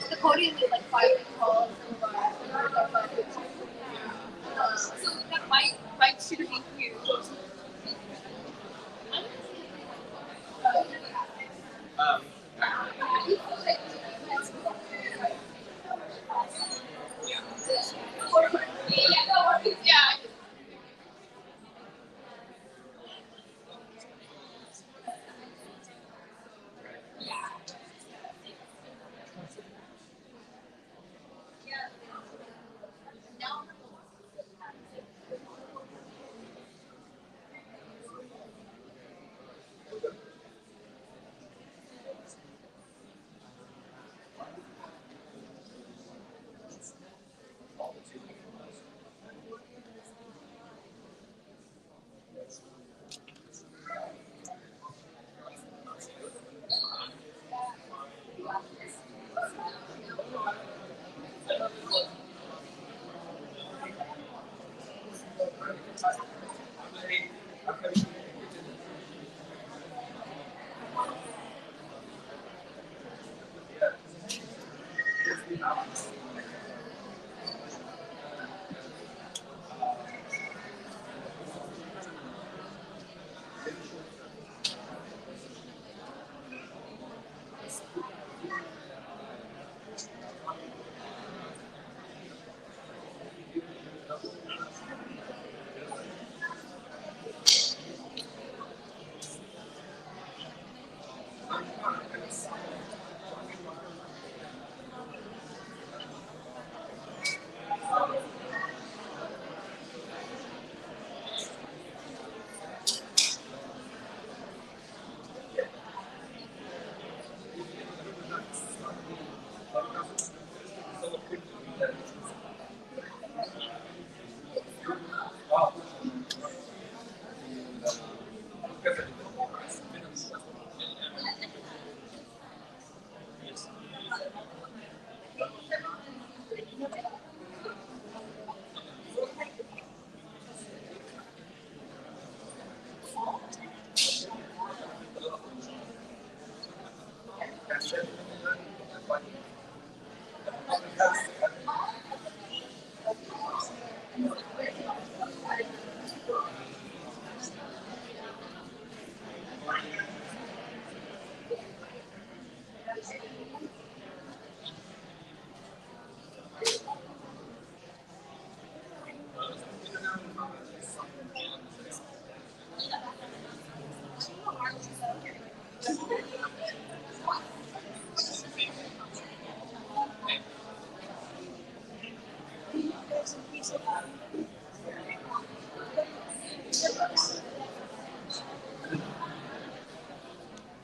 The podium is like 5 feet tall. So that might should be huge. Yeah.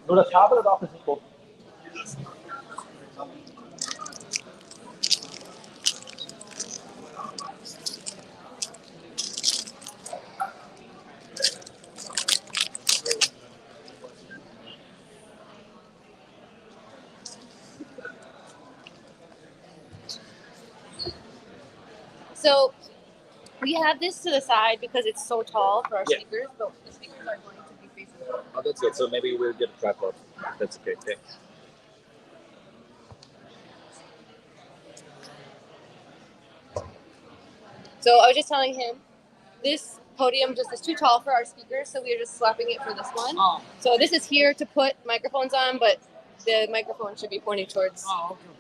Nur das Kabel oder auch das Mikro? So we have this to the side because it's so tall for our Yeah. speakers, but the speakers are going to be facing forward. Oh, that's good. So maybe we'll get a tripod. That's okay. Okay. So I was just telling him this podium just is too tall for our speakers, so we are just swapping it for this one. Oh. So this is here to put microphones on, but the microphone should be pointing towards. Oh, okay.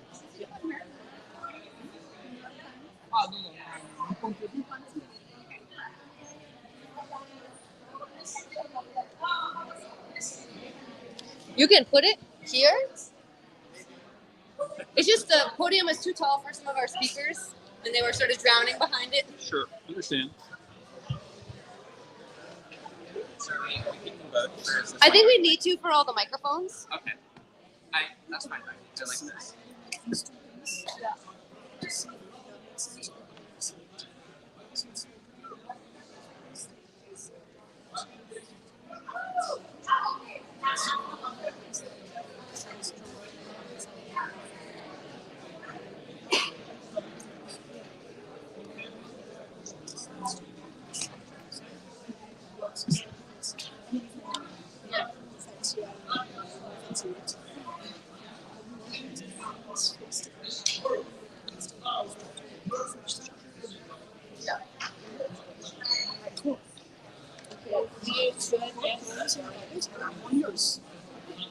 You can put it here. It's just the podium is too tall for some of our speakers, and they were sort of drowning behind it. Sure. Understand. both? Or is this I think we need to for all the microphones. Okay. That's fine. I like this.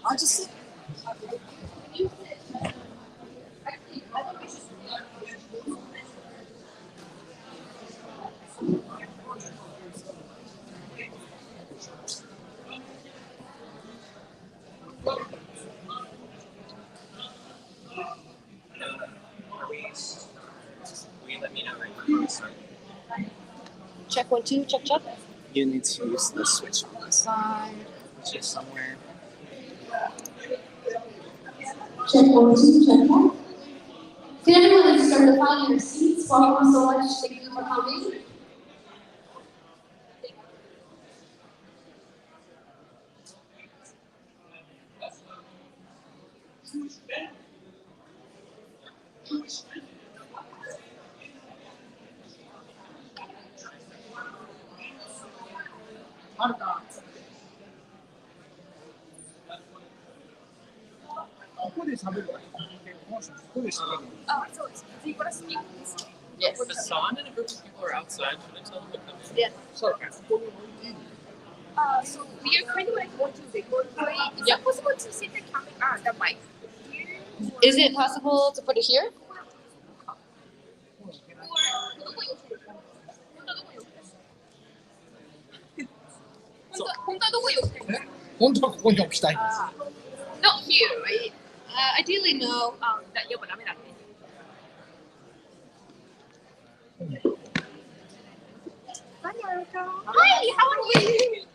I'll just sit. Will you let me know when you start? Check 1, 2. Check, check. You need to use the switch on the side, which is somewhere. Check 1, 2. Check 1. Can everyone start to find your seats? Welcome so much. Thank you for coming. Yes. If Hassan and a group of people are outside, should I tell them to come in? Yes. So we are kind of like going to record for it. Is it possible to see the camera, the mic here? Is it possible to put it here?本当はここに置きたいんです。 Not here, right? Ideally, no. やっぱダメだね。Hi, how are you?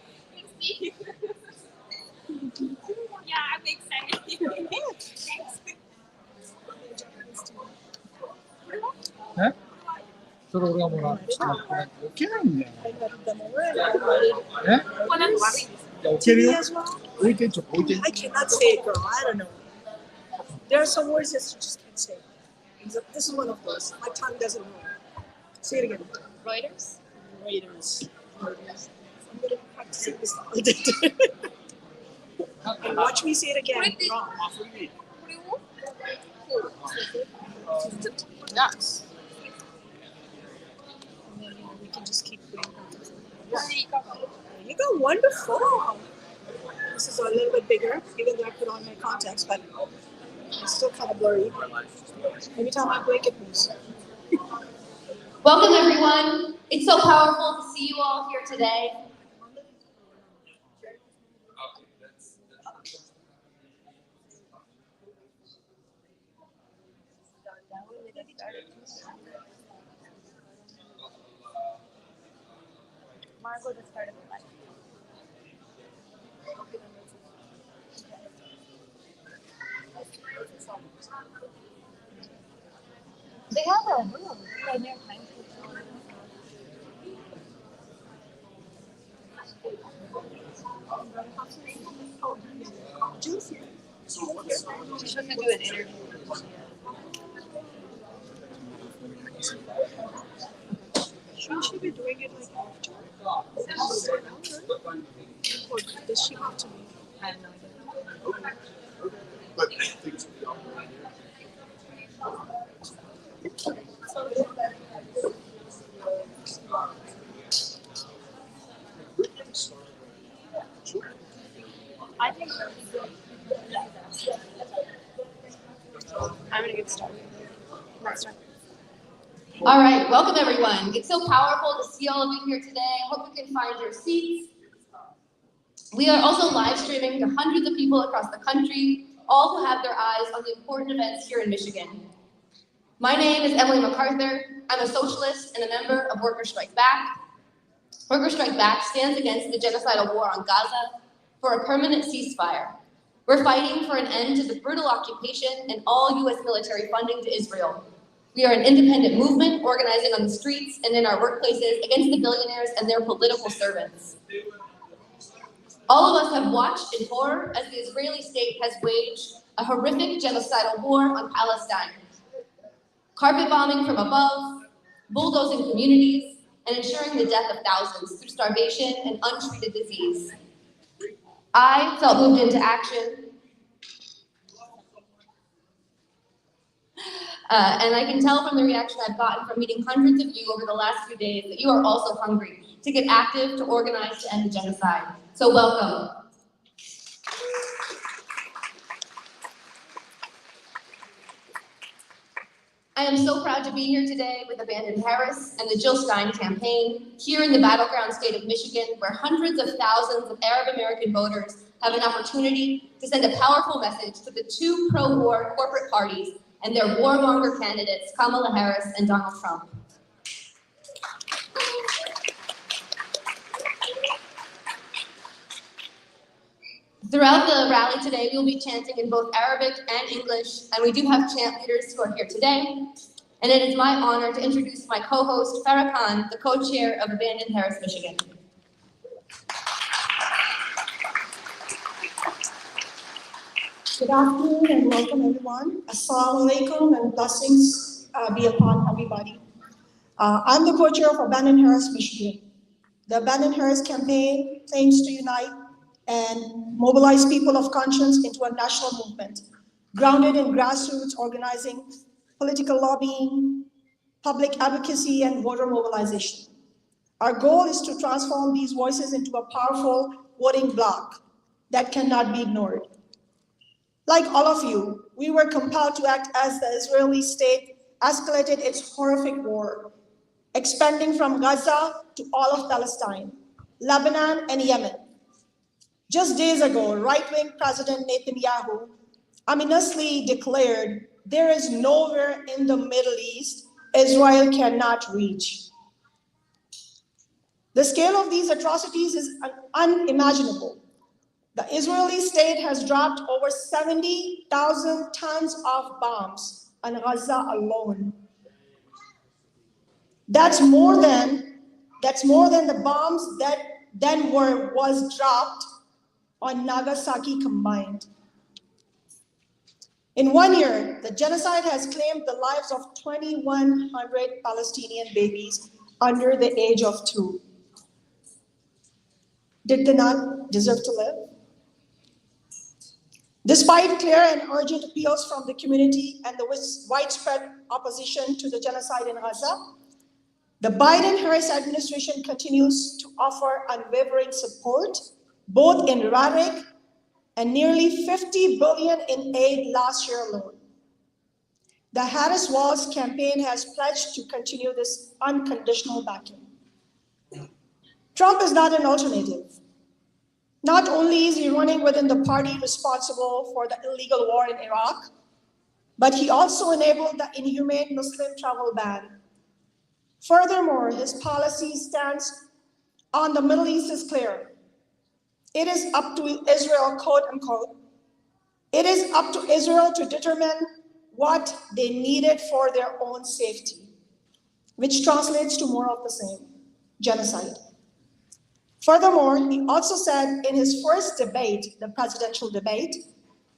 Yeah, I'm excited. Thanks. それ俺がもらう。ちょっと待って、これ置けないんだよ。え？い これなんか悪いんですよ。や置けるよ。置いてちょっと置いて。 I cannot say it, girl. I don't know. There are some words that you just can't say. This is one of those. My tongue doesn't roll. Say it again. Reuters? Raiders. I'm gonna practice this all day. And watch me say it again. Wrong. これを Yes. And then we can just keep going. There you go. Wonderful. This is a little bit bigger, even though I put on my contacts, but it's still kind of blurry. Every time I break it moves. Welcome, everyone. It's so powerful to see you all here today. Margot just started the live. They have a room right near Times Square. She's supposed to do an interview. Shouldn't she be doing it like after? Or does she have to be? I have no idea. I think I'm gonna get started. Let's start. All right, welcome everyone. It's so powerful to see all of you here today. I hope you can find your seats. We are also live streaming to hundreds of people across the country, all who have their eyes on the important events here in Michigan. My name is Emily MacArthur. I'm a socialist and a member of Workers Strike Back. Workers Strike Back stands against the genocidal war on Gaza for a permanent ceasefire. We're fighting for an end to the brutal occupation and all U.S. military funding to Israel. We are an independent movement organizing on the streets and in our workplaces against the billionaires and their political servants. All of us have watched in horror as the Israeli state has waged a horrific genocidal war on Palestine. Carpet bombing from above, bulldozing communities, and ensuring the death of thousands through starvation and untreated disease. I felt moved into action, and I can tell from the reaction I've gotten from meeting hundreds of you over the last few days that you are also hungry to get active, to organize, to end the genocide. So welcome. I am so proud to be here today with Abandon Harris and the Jill Stein campaign, here in the battleground state of Michigan, where hundreds of thousands of Arab American voters have an opportunity to send a powerful message to the two pro-war corporate parties and their warmonger candidates, Kamala Harris and Donald Trump. Throughout the rally today, we will be chanting in both Arabic and English, and we do have chant leaders who are here today. And it is my honor to introduce my co-host, Farah Khan, the co-chair of Abandon Harris, Michigan. Good afternoon and welcome everyone. Assalamu alaikum and blessings be upon everybody. I'm the co-chair of Abandon Harris, Michigan. The Abandon Harris campaign claims to unite and mobilize people of conscience into a national movement, grounded in grassroots organizing, political lobbying, public advocacy, and voter mobilization. Our goal is to transform these voices into a powerful voting bloc that cannot be ignored. Like all of you, we were compelled to act as the Israeli state escalated its horrific war, expanding from Gaza to all of Palestine, Lebanon, and Yemen. Just days ago, right-wing President Netanyahu ominously declared there is nowhere in the Middle East Israel cannot reach. The scale of these atrocities is unimaginable. The Israeli state has dropped over 70,000 tons of bombs on Gaza alone. That's more than the bombs that then was dropped on Nagasaki combined. In 1 year, the genocide has claimed the lives of 2,100 Palestinian babies under the age of 2. Did they not deserve to live? Despite clear and urgent appeals from the community and the widespread opposition to the genocide in Gaza, the Biden-Harris administration continues to offer unwavering support, both in rhetoric and nearly $50 billion in aid last year alone. The Harris-Walz campaign has pledged to continue this unconditional backing. Trump is not an alternative. Not only is he running within the party responsible for the illegal war in Iraq, but he also enabled the inhumane Muslim travel ban. Furthermore, his policy stance on the Middle East is clear. It is up to Israel, quote unquote, it is up to Israel to determine what they needed for their own safety, which translates to more of the same, genocide. Furthermore, he also said in his first debate, the presidential debate,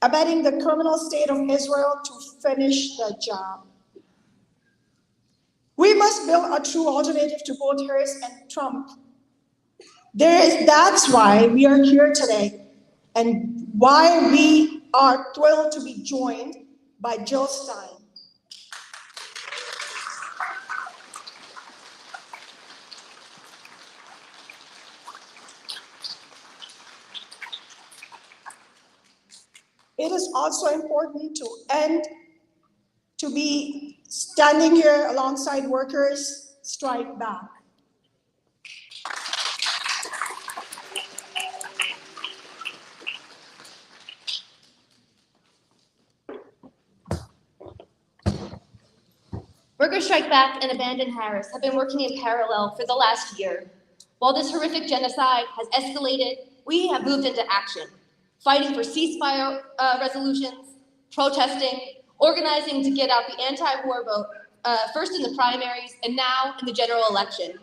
abetting the criminal state of Israel to finish the job. We must build a true alternative to both Harris and Trump. That's why we are here today and why we are thrilled to be joined by Jill Stein. It is also important to be standing here alongside workers, strike back. Workers Strike Back and Abandon Harris have been working in parallel for the last year. While this horrific genocide has escalated we have moved into action, fighting for ceasefire resolutions, protesting, organizing to get out the anti-war vote, first in the primaries and now in the general election.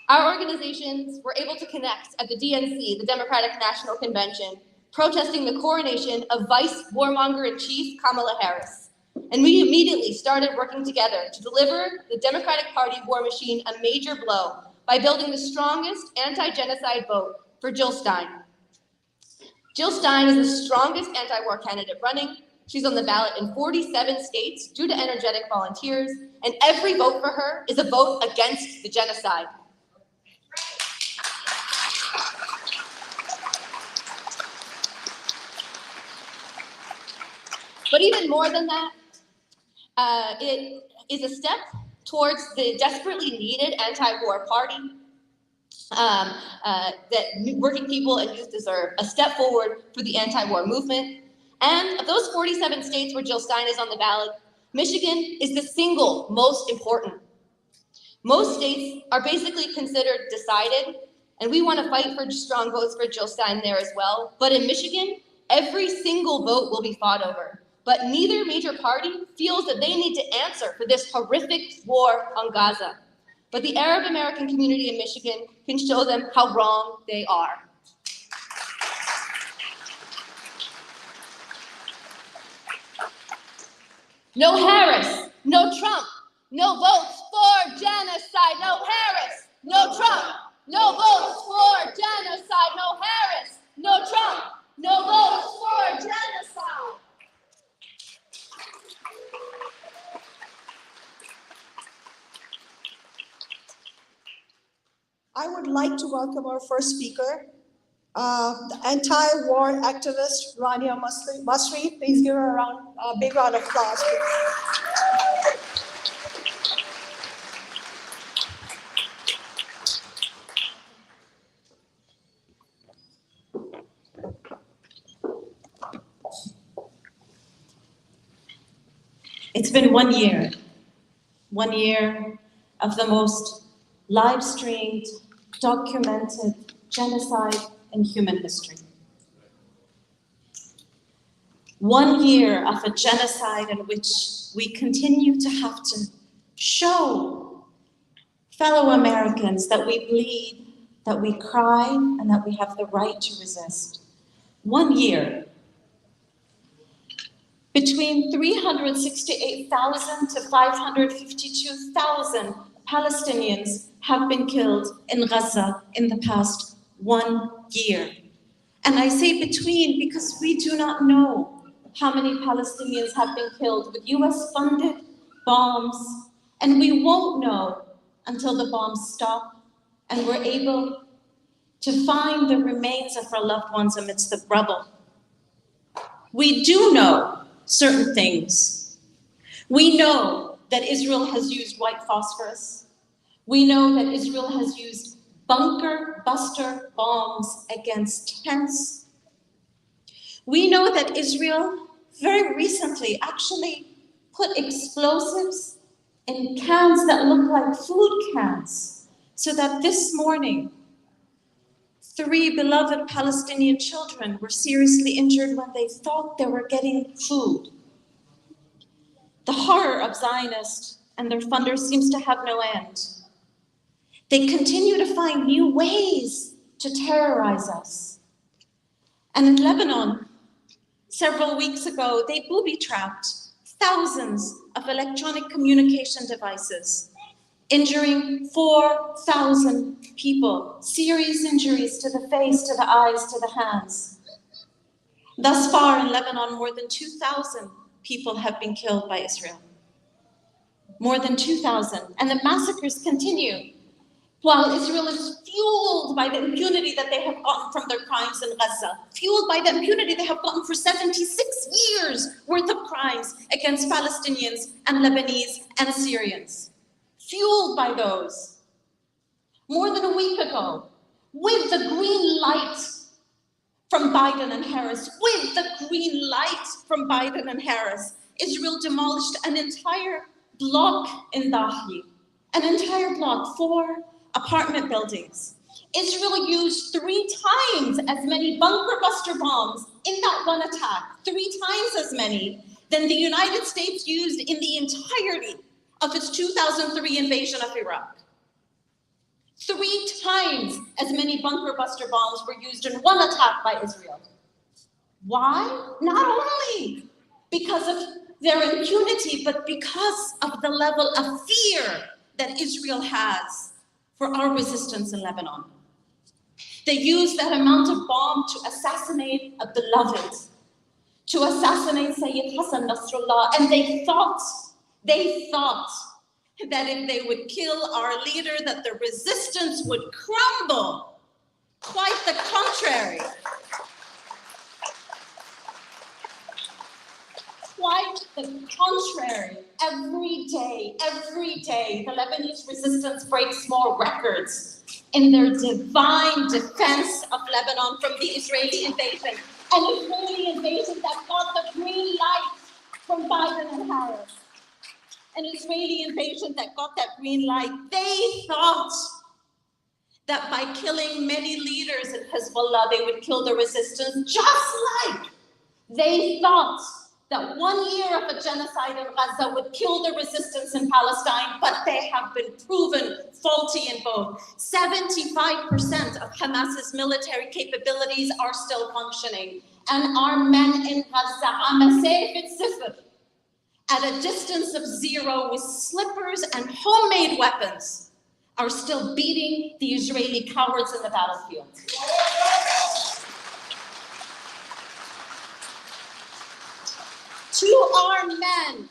Our organizations were able to connect at the DNC, the Democratic National Convention, protesting the coronation of Vice Warmonger-in-Chief Kamala Harris. And we immediately started working together to deliver the Democratic Party war machine a major blow by building the strongest anti-genocide vote for Jill Stein. Jill Stein is the strongest anti-war candidate running. She's on the ballot in 47 states due to energetic volunteers, and every vote for her is a vote against the genocide. But even more than that, it is a step towards the desperately needed anti-war party that working people and youth deserve, a step forward for the anti-war movement. And of those 47 states where Jill Stein is on the ballot, Michigan is the single most important. Most states are basically considered decided, and we want to fight for strong votes for Jill Stein there as well. But in Michigan, every single vote will be fought over. But neither major party feels that they need to answer for this horrific war on Gaza. But the Arab American community in Michigan can show them how wrong they are. No Harris, no Trump, no votes for genocide. No Harris, no Trump, no votes for genocide. No Harris, no Trump, no votes for genocide. I would like to welcome our first speaker, the anti-war activist, Rania Masri. Please give her a big round of applause. It's been 1 year of the most live-streamed, documented genocide in human history. 1 year of a genocide in which we continue to have to show fellow Americans that we bleed, that we cry, and that we have the right to resist. 1 year. Between 368,000 to 552,000 Palestinians have been killed in Gaza in the past 1 year. And I say between because we do not know how many Palestinians have been killed with US-funded bombs, and we won't know until the bombs stop and we're able to find the remains of our loved ones amidst the rubble. We do know certain things. We know that Israel has used white phosphorus. We know that Israel has used bunker buster bombs against tents. We know that Israel very recently actually put explosives in cans that look like food cans, so that this morning 3 beloved Palestinian children were seriously injured when they thought they were getting food. The horror of Zionists and their funders seems to have no end. They continue to find new ways to terrorize us. And in Lebanon, several weeks ago, they booby-trapped thousands of electronic communication devices, injuring 4,000 people, serious injuries to the face, to the eyes, to the hands. Thus far in Lebanon, more than 2,000 people have been killed by Israel. More than 2,000, and the massacres continue, while Israel is fueled by the impunity that they have gotten from their crimes in Gaza, fueled by the impunity they have gotten for 76 years worth of crimes against Palestinians and Lebanese and Syrians. Fueled by those. More than a week ago, with the green light from Biden and Harris, Israel demolished an entire block in Dahi, an entire block, 4 apartment buildings, Israel used 3 times as many bunker buster bombs in that one attack, 3 times as many than the United States used in the entirety of its 2003 invasion of Iraq. 3 times as many bunker buster bombs were used in one attack by Israel. Why? Not only because of their impunity, but because of the level of fear that Israel has for our resistance in Lebanon. They used that amount of bomb to assassinate a beloved, to assassinate Sayyid Hassan Nasrallah, and they thought that if they would kill our leader, that the resistance would crumble. Quite the contrary. Quite the contrary. Every day, the Lebanese resistance breaks more records in their divine defense of Lebanon from the Israeli invasion. An Israeli invasion that got the green light from Biden and Harris. An Israeli invasion that got that green light. They thought that by killing many leaders in Hezbollah, they would kill the resistance, just like they thought that 1 year of a genocide in Gaza would kill the resistance in Palestine, but they have been proven faulty in both. 75% of Hamas's military capabilities are still functioning, and our men in Gaza, at a distance of 0 with slippers and homemade weapons, are still beating the Israeli cowards in the battlefield. To our men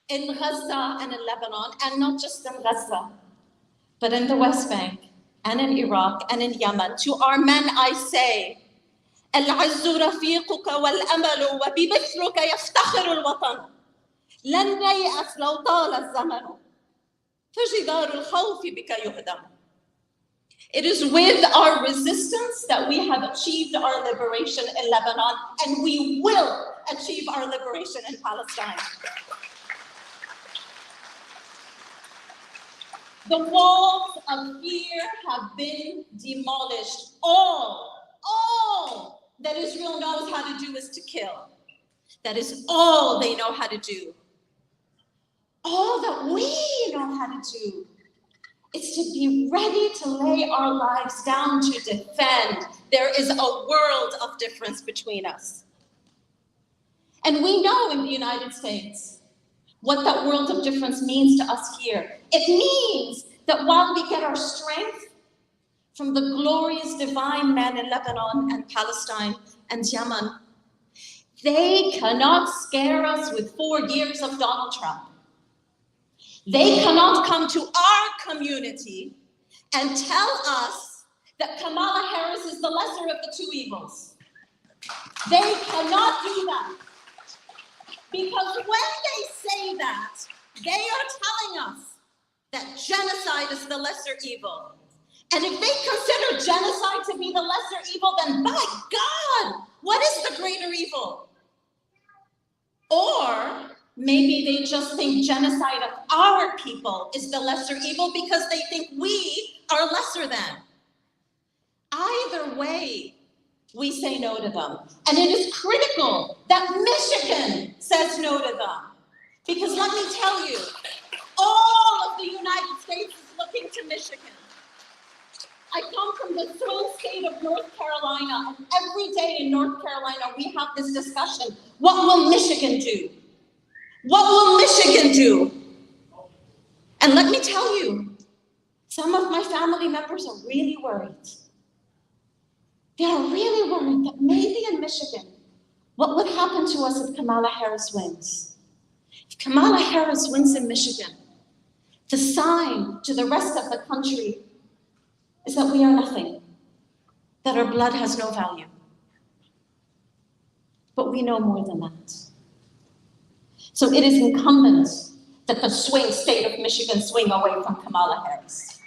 in Gaza and in Lebanon, and not just in Gaza, but in the West Bank, and in Iraq, and in Yemen, to our men I say, العز رفيقك والأمل وبمثلك يفتخر الوطن لن نيأس لو طال الزمن فجدار الخوف بك يهدم. It is with our resistance that we have achieved our liberation in Lebanon, and we will achieve our liberation in Palestine. The walls of fear have been demolished. All that Israel knows how to do is to kill. That is all they know how to do. All that we know how to do is to be ready to lay our lives down to defend. There is a world of difference between us. And we know in the United States what that world of difference means to us here. It means that while we get our strength from the glorious divine men in Lebanon and Palestine and Yemen, they cannot scare us with 4 years of Donald Trump. They cannot come to our community and tell us that Kamala Harris is the lesser of the 2 evils. They cannot do that. Because when they say that, they are telling us that genocide is the lesser evil. And if they consider genocide to be the lesser evil, then by God, what is the greater evil? Or maybe they just think genocide of our people is the lesser evil because they think we are lesser than. Either way, we say no to them. And it is critical that Michigan says no to them. Because let me tell you, all of the United States is looking to Michigan. I come from the swing state of North Carolina, and every day in North Carolina, we have this discussion. What will Michigan do? What will Michigan do? And let me tell you, some of my family members are really worried. They are really worried that maybe in Michigan, what would happen to us if Kamala Harris wins? If Kamala Harris wins in Michigan, the sign to the rest of the country is that we are nothing, that our blood has no value. But we know more than that. So it is incumbent that the swing state of Michigan swing away from Kamala Harris.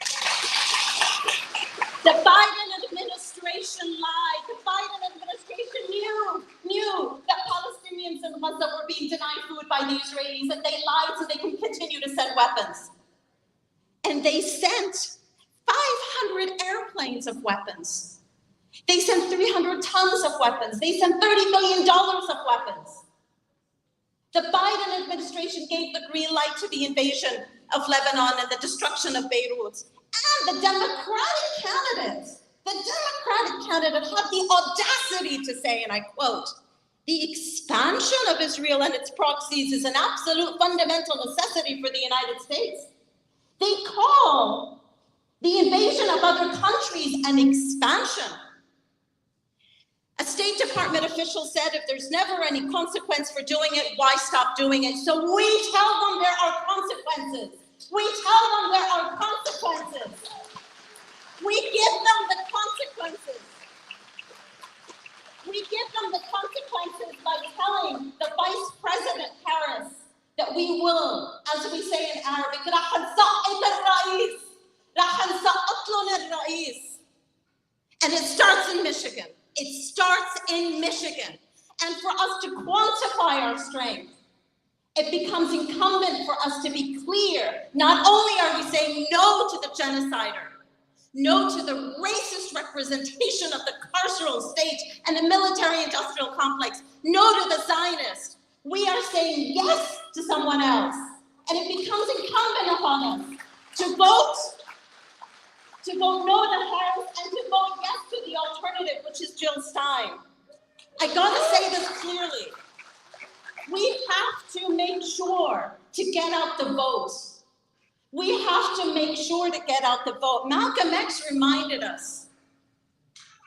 The Biden administration lied. The Biden administration knew that Palestinians in Gaza were being denied food by the Israelis, and they lied so they could continue to send weapons. And they sent 500 airplanes of weapons. They sent 300 tons of weapons. They sent $30 billion of weapons. The Biden administration gave the green light to the invasion of Lebanon and the destruction of Beirut. And the Democratic candidate had the audacity to say, and I quote, "The expansion of Israel and its proxies is an absolute fundamental necessity for the United States." They call the invasion of other countries an expansion. A State Department official said, if there's never any consequence for doing it, why stop doing it? So we tell them there are consequences. We tell them there are consequences. We give them the consequences. We give them the consequences by telling the Vice President Harris that we will, as we say in Arabic, and it starts in Michigan. It starts in Michigan. And for us to quantify our strength, it becomes incumbent for us to be clear. Not only are we saying no to the genocider, no to the racist representation of the carceral state and the military-industrial complex, no to the Zionist. We are saying yes to someone else. And it becomes incumbent upon us to vote no to Harris and to vote yes to the alternative, which is Jill Stein. I gotta say this clearly. We have to make sure to get out the vote. We have to make sure to get out the vote. Malcolm X reminded us,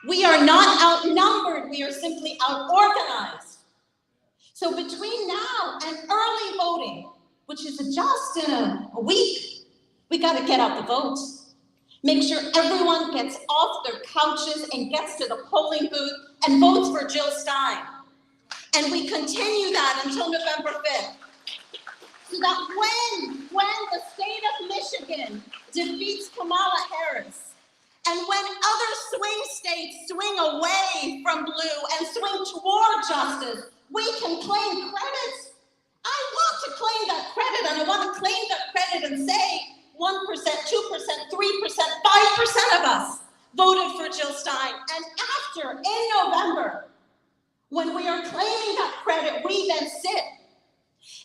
we are not outnumbered, we are simply out-organized. So between now and early voting, which is just in a week, we gotta get out the vote. Make sure everyone gets off their couches and gets to the polling booth and votes for Jill Stein. And we continue that until November 5th. So that when the state of Michigan defeats Kamala Harris, and when other swing states swing away from blue and swing toward justice, we can claim credit. I want to claim that credit, and I want to claim that credit and say 1%, 2%, 3%, 5% of us voted for Jill Stein. And after, in November, when we are claiming that credit, we then sit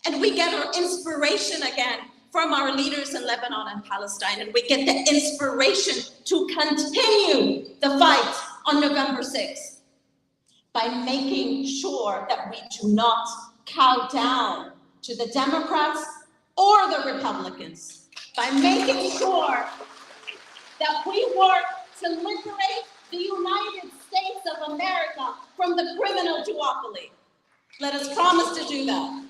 and we get our inspiration again from our leaders in Lebanon and Palestine, and we get the inspiration to continue the fight on November 6th by making sure that we do not cow down to the Democrats or the Republicans, by making sure that we work to liberate the United States of America from the criminal duopoly. Let us promise to do that.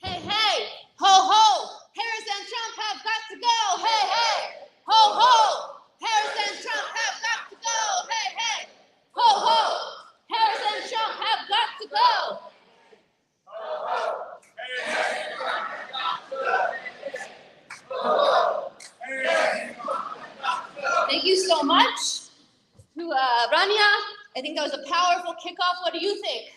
Hey, hey, ho, ho, Harris and Trump have got to go. Hey, hey, ho, ho, Harris and Trump have got to go. Hey, hey, ho, ho, Harris and Trump have got to go. Thank you so much to Rania. I think that was a powerful kickoff. What do you think?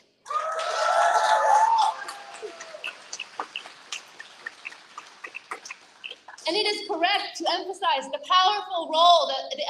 And it is correct to emphasize the powerful role that the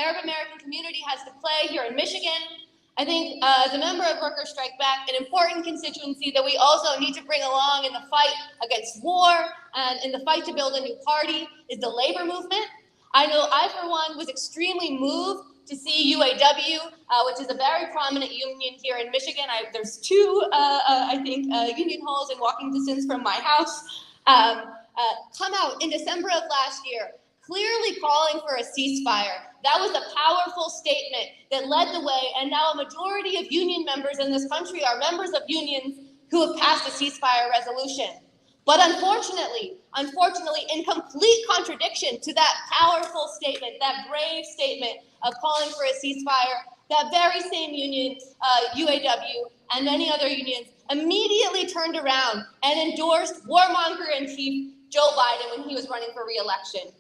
Arab American community has to play here in Michigan. I think as a member of Workers Strike Back, an important constituency that we also need to bring along in the fight against war and in the fight to build a new party is the labor movement. I know I, for one, was extremely moved to see UAW, which is a very prominent union here in Michigan. There's two, I think, union halls in walking distance from my house. Come out in December of last year, clearly calling for a ceasefire. That was a powerful statement that led the way, and now a majority of union members in this country are members of unions who have passed a ceasefire resolution. But unfortunately, in complete contradiction to that powerful statement, that brave statement of calling for a ceasefire, that very same union, UAW, and many other unions immediately turned around and endorsed warmonger-in-chief Joe Biden when he was running for re-election.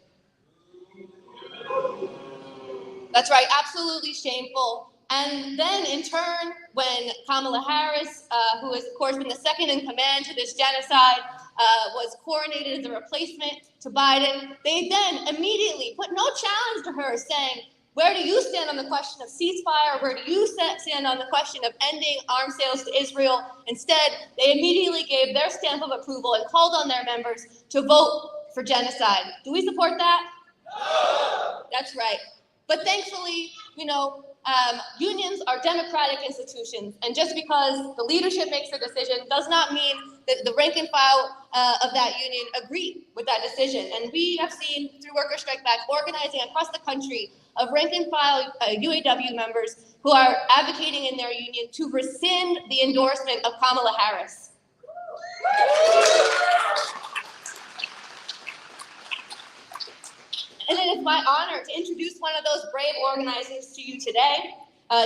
That's right, absolutely shameful. And then in turn, when Kamala Harris, who has of course been the second in command to this genocide, was coronated as a replacement to Biden, they then immediately put no challenge to her, saying, where do you stand on the question of ceasefire? Where do you stand on the question of ending arms sales to Israel? Instead, they immediately gave their stamp of approval and called on their members to vote for genocide. Do we support that? No. That's right. But thankfully, unions are democratic institutions, and just because the leadership makes a decision does not mean that the rank and file of that union agree with that decision. And we have seen through Worker Strike Back organizing across the country of rank and file UAW members who are advocating in their union to rescind the endorsement of Kamala Harris. And it is my honor to introduce one of those brave organizers to you today,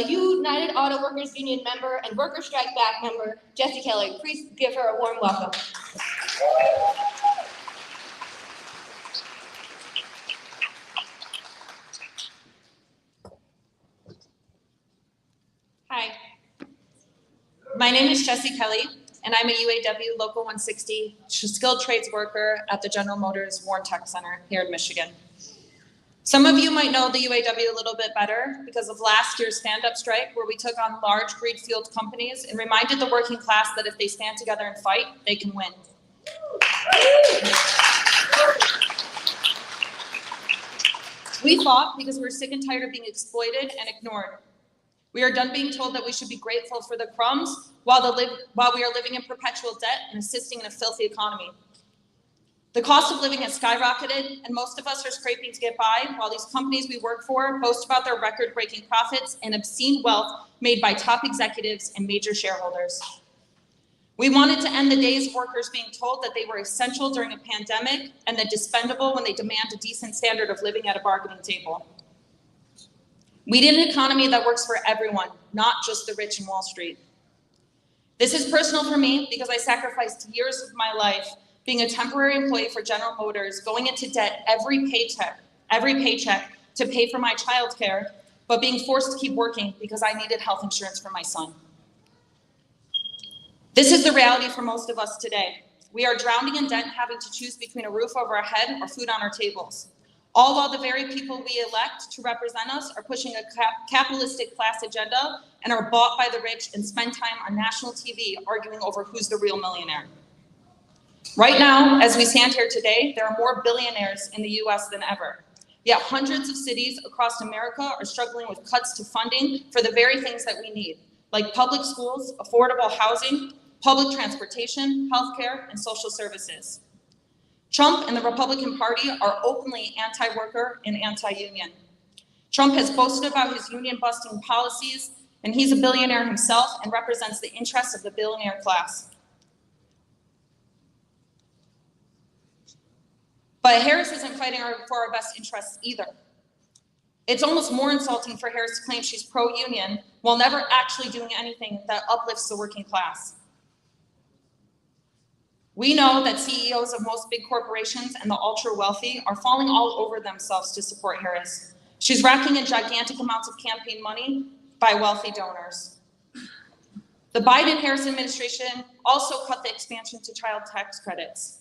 United Auto Workers Union member and Worker Strike Back member, Jessie Kelly. Please give her a warm welcome. Hi, my name is Jessie Kelly, and I'm a UAW Local 160 skilled trades worker at the General Motors Warren Tech Center here in Michigan. Some of you might know the UAW a little bit better because of last year's stand-up strike, where we took on large greenfield companies and reminded the working class that if they stand together and fight, they can win. We fought because we're sick and tired of being exploited and ignored. We are done being told that we should be grateful for the crumbs while we are living in perpetual debt and assisting in a filthy economy. The cost of living has skyrocketed, and most of us are scraping to get by, while these companies we work for boast about their record-breaking profits and obscene wealth made by top executives and major shareholders. We wanted to end the days of workers being told that they were essential during a pandemic and then dispendable when they demand a decent standard of living at a bargaining table. We need an economy that works for everyone, not just the rich in Wall Street. This is personal for me because I sacrificed years of my life being a temporary employee for General Motors, going into debt every paycheck to pay for my childcare, but being forced to keep working because I needed health insurance for my son. This is the reality for most of us today. We are drowning in debt, having to choose between a roof over our head or food on our tables, all while the very people we elect to represent us are pushing a capitalistic class agenda and are bought by the rich and spend time on national TV arguing over who's the real millionaire. Right now, as we stand here today, there are more billionaires in the US than ever. Yet hundreds of cities across America are struggling with cuts to funding for the very things that we need, like public schools, affordable housing, public transportation, healthcare, and social services. Trump and the Republican Party are openly anti-worker and anti-union. Trump has boasted about his union-busting policies, and he's a billionaire himself and represents the interests of the billionaire class. But Harris isn't fighting for our best interests either. It's almost more insulting for Harris to claim she's pro-union while never actually doing anything that uplifts the working class. We know that CEOs of most big corporations and the ultra-wealthy are falling all over themselves to support Harris. She's racking in gigantic amounts of campaign money by wealthy donors. The Biden-Harris administration also cut the expansion to child tax credits.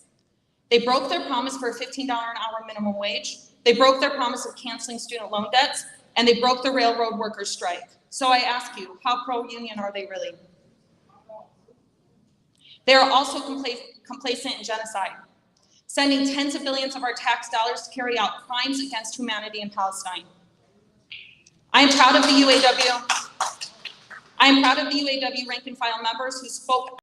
They broke their promise for a $15 an hour minimum wage. They broke their promise of canceling student loan debts, and they broke the railroad workers' strike. So I ask you, how pro-union are they really? They are also complacent in genocide, sending tens of billions of our tax dollars to carry out crimes against humanity in Palestine. I am proud of the UAW rank and file members who spoke.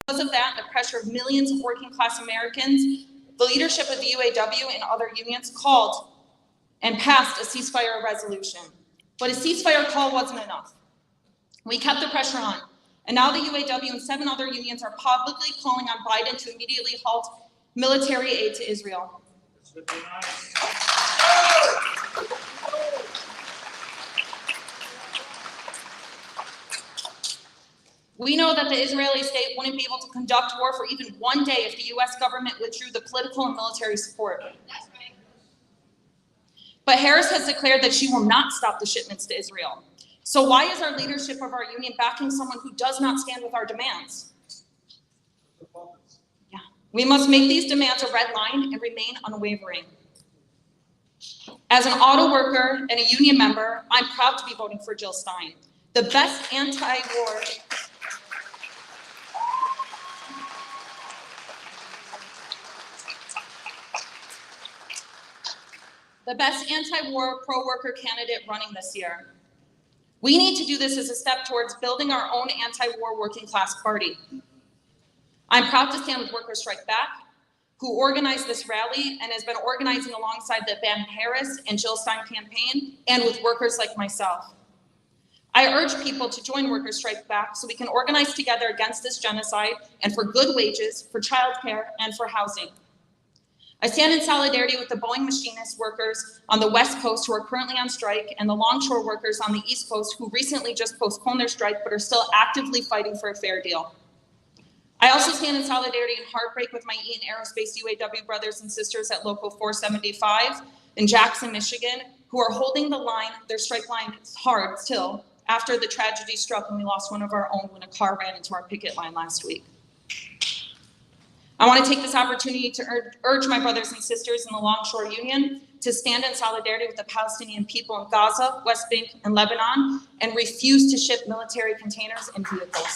Because of that, the pressure of millions of working class Americans, the leadership of the UAW and other unions called and passed a ceasefire resolution. But a ceasefire call wasn't enough. We kept the pressure on. And now the UAW and 7 other unions are publicly calling on Biden to immediately halt military aid to Israel. We know that the Israeli state wouldn't be able to conduct war for even one day if the US government withdrew the political and military support. But Harris has declared that she will not stop the shipments to Israel. So why is our leadership of our union backing someone who does not stand with our demands? Yeah. We must make these demands a red line and remain unwavering. As an auto worker and a union member, I'm proud to be voting for Jill Stein, the best anti-war pro-worker candidate running this year. We need to do this as a step towards building our own anti-war working class party. I'm proud to stand with Workers Strike Back, who organized this rally and has been organizing alongside the Ben Harris and Jill Stein campaign, and with workers like myself. I urge people to join Workers Strike Back so we can organize together against this genocide and for good wages, for childcare, and for housing. I stand in solidarity with the Boeing machinist workers on the West Coast who are currently on strike and the longshore workers on the East Coast who recently just postponed their strike but are still actively fighting for a fair deal. I also stand in solidarity and heartbreak with my Eaton Aerospace UAW brothers and sisters at Local 475 in Jackson, Michigan, who are holding the line, their strike line hard still, after the tragedy struck when we lost one of our own when a car ran into our picket line last week. I want to take this opportunity to urge my brothers and sisters in the Longshore Union to stand in solidarity with the Palestinian people in Gaza, West Bank, and Lebanon, and refuse to ship military containers and vehicles.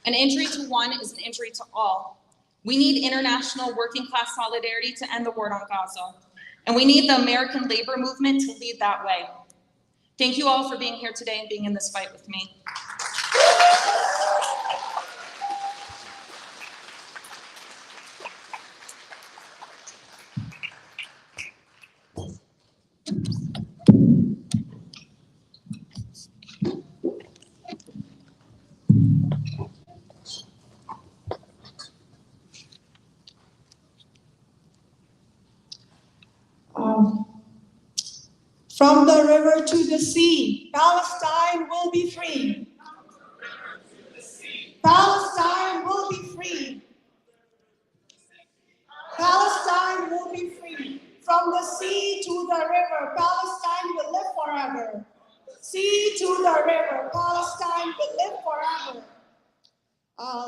An injury to one is an injury to all. We need international working class solidarity to end the war on Gaza. And we need the American labor movement to lead that way. Thank you all for being here today and being in this fight with me. From the river to the sea, Palestine will be free. Palestine will be free. Palestine will be free. From the sea to the river, Palestine will live forever. Sea to the river, Palestine will live forever.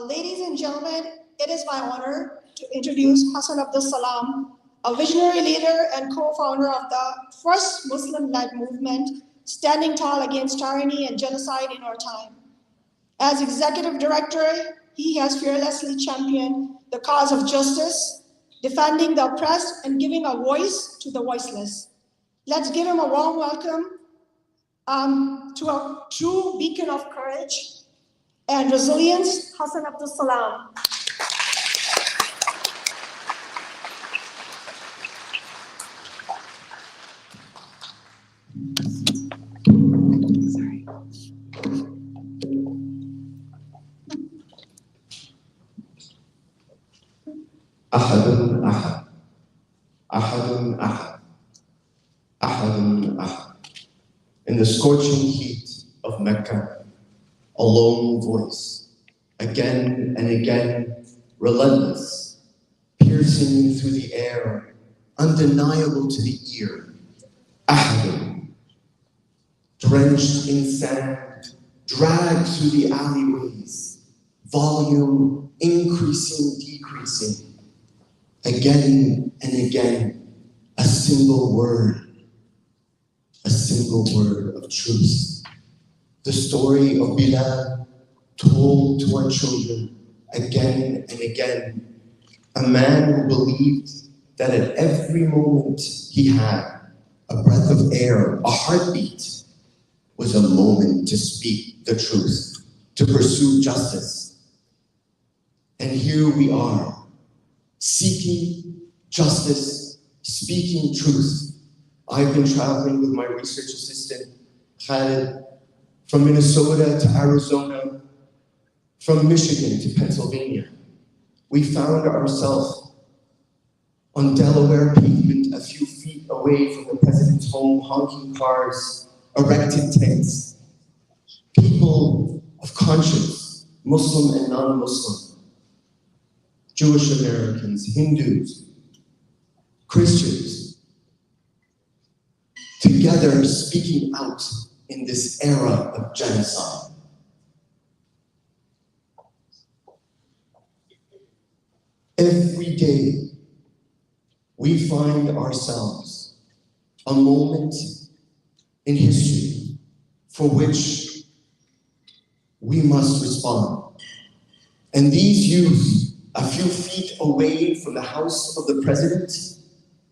Ladies and gentlemen, it is my honor to introduce Hassan Abdul Salam, a visionary leader and co-founder of the first Muslim-led movement standing tall against tyranny and genocide in our time. As executive director, he has fearlessly championed the cause of justice, defending the oppressed and giving a voice to the voiceless. Let's give him a warm welcome to a true beacon of courage and resilience, Hassan Abdul Salam. أحد أحد أحد أحد أحد أحد. In the scorching heat of Mecca, a lone voice, again and again, relentless, piercing through the air, undeniable to the ear. Ahad, drenched in sand, dragged through the alleyways, volume increasing, decreasing. Again and again, a single word of truth. The story of Bilal told to our children again and again. A man who believed that at every moment he had a breath of air, a heartbeat, was a moment to speak the truth, to pursue justice. And here we are, seeking justice, speaking truth. I've been traveling with my research assistant, Khalid, from Minnesota to Arizona, from Michigan to Pennsylvania. We found ourselves on Delaware pavement a few feet away from the president's home, honking cars, erected tents. People of conscience, Muslim and non-Muslim, Jewish Americans, Hindus, Christians, together speaking out in this era of genocide. Every day, we find ourselves a moment in history for which we must respond. And these youth, a few feet away from the house of the president,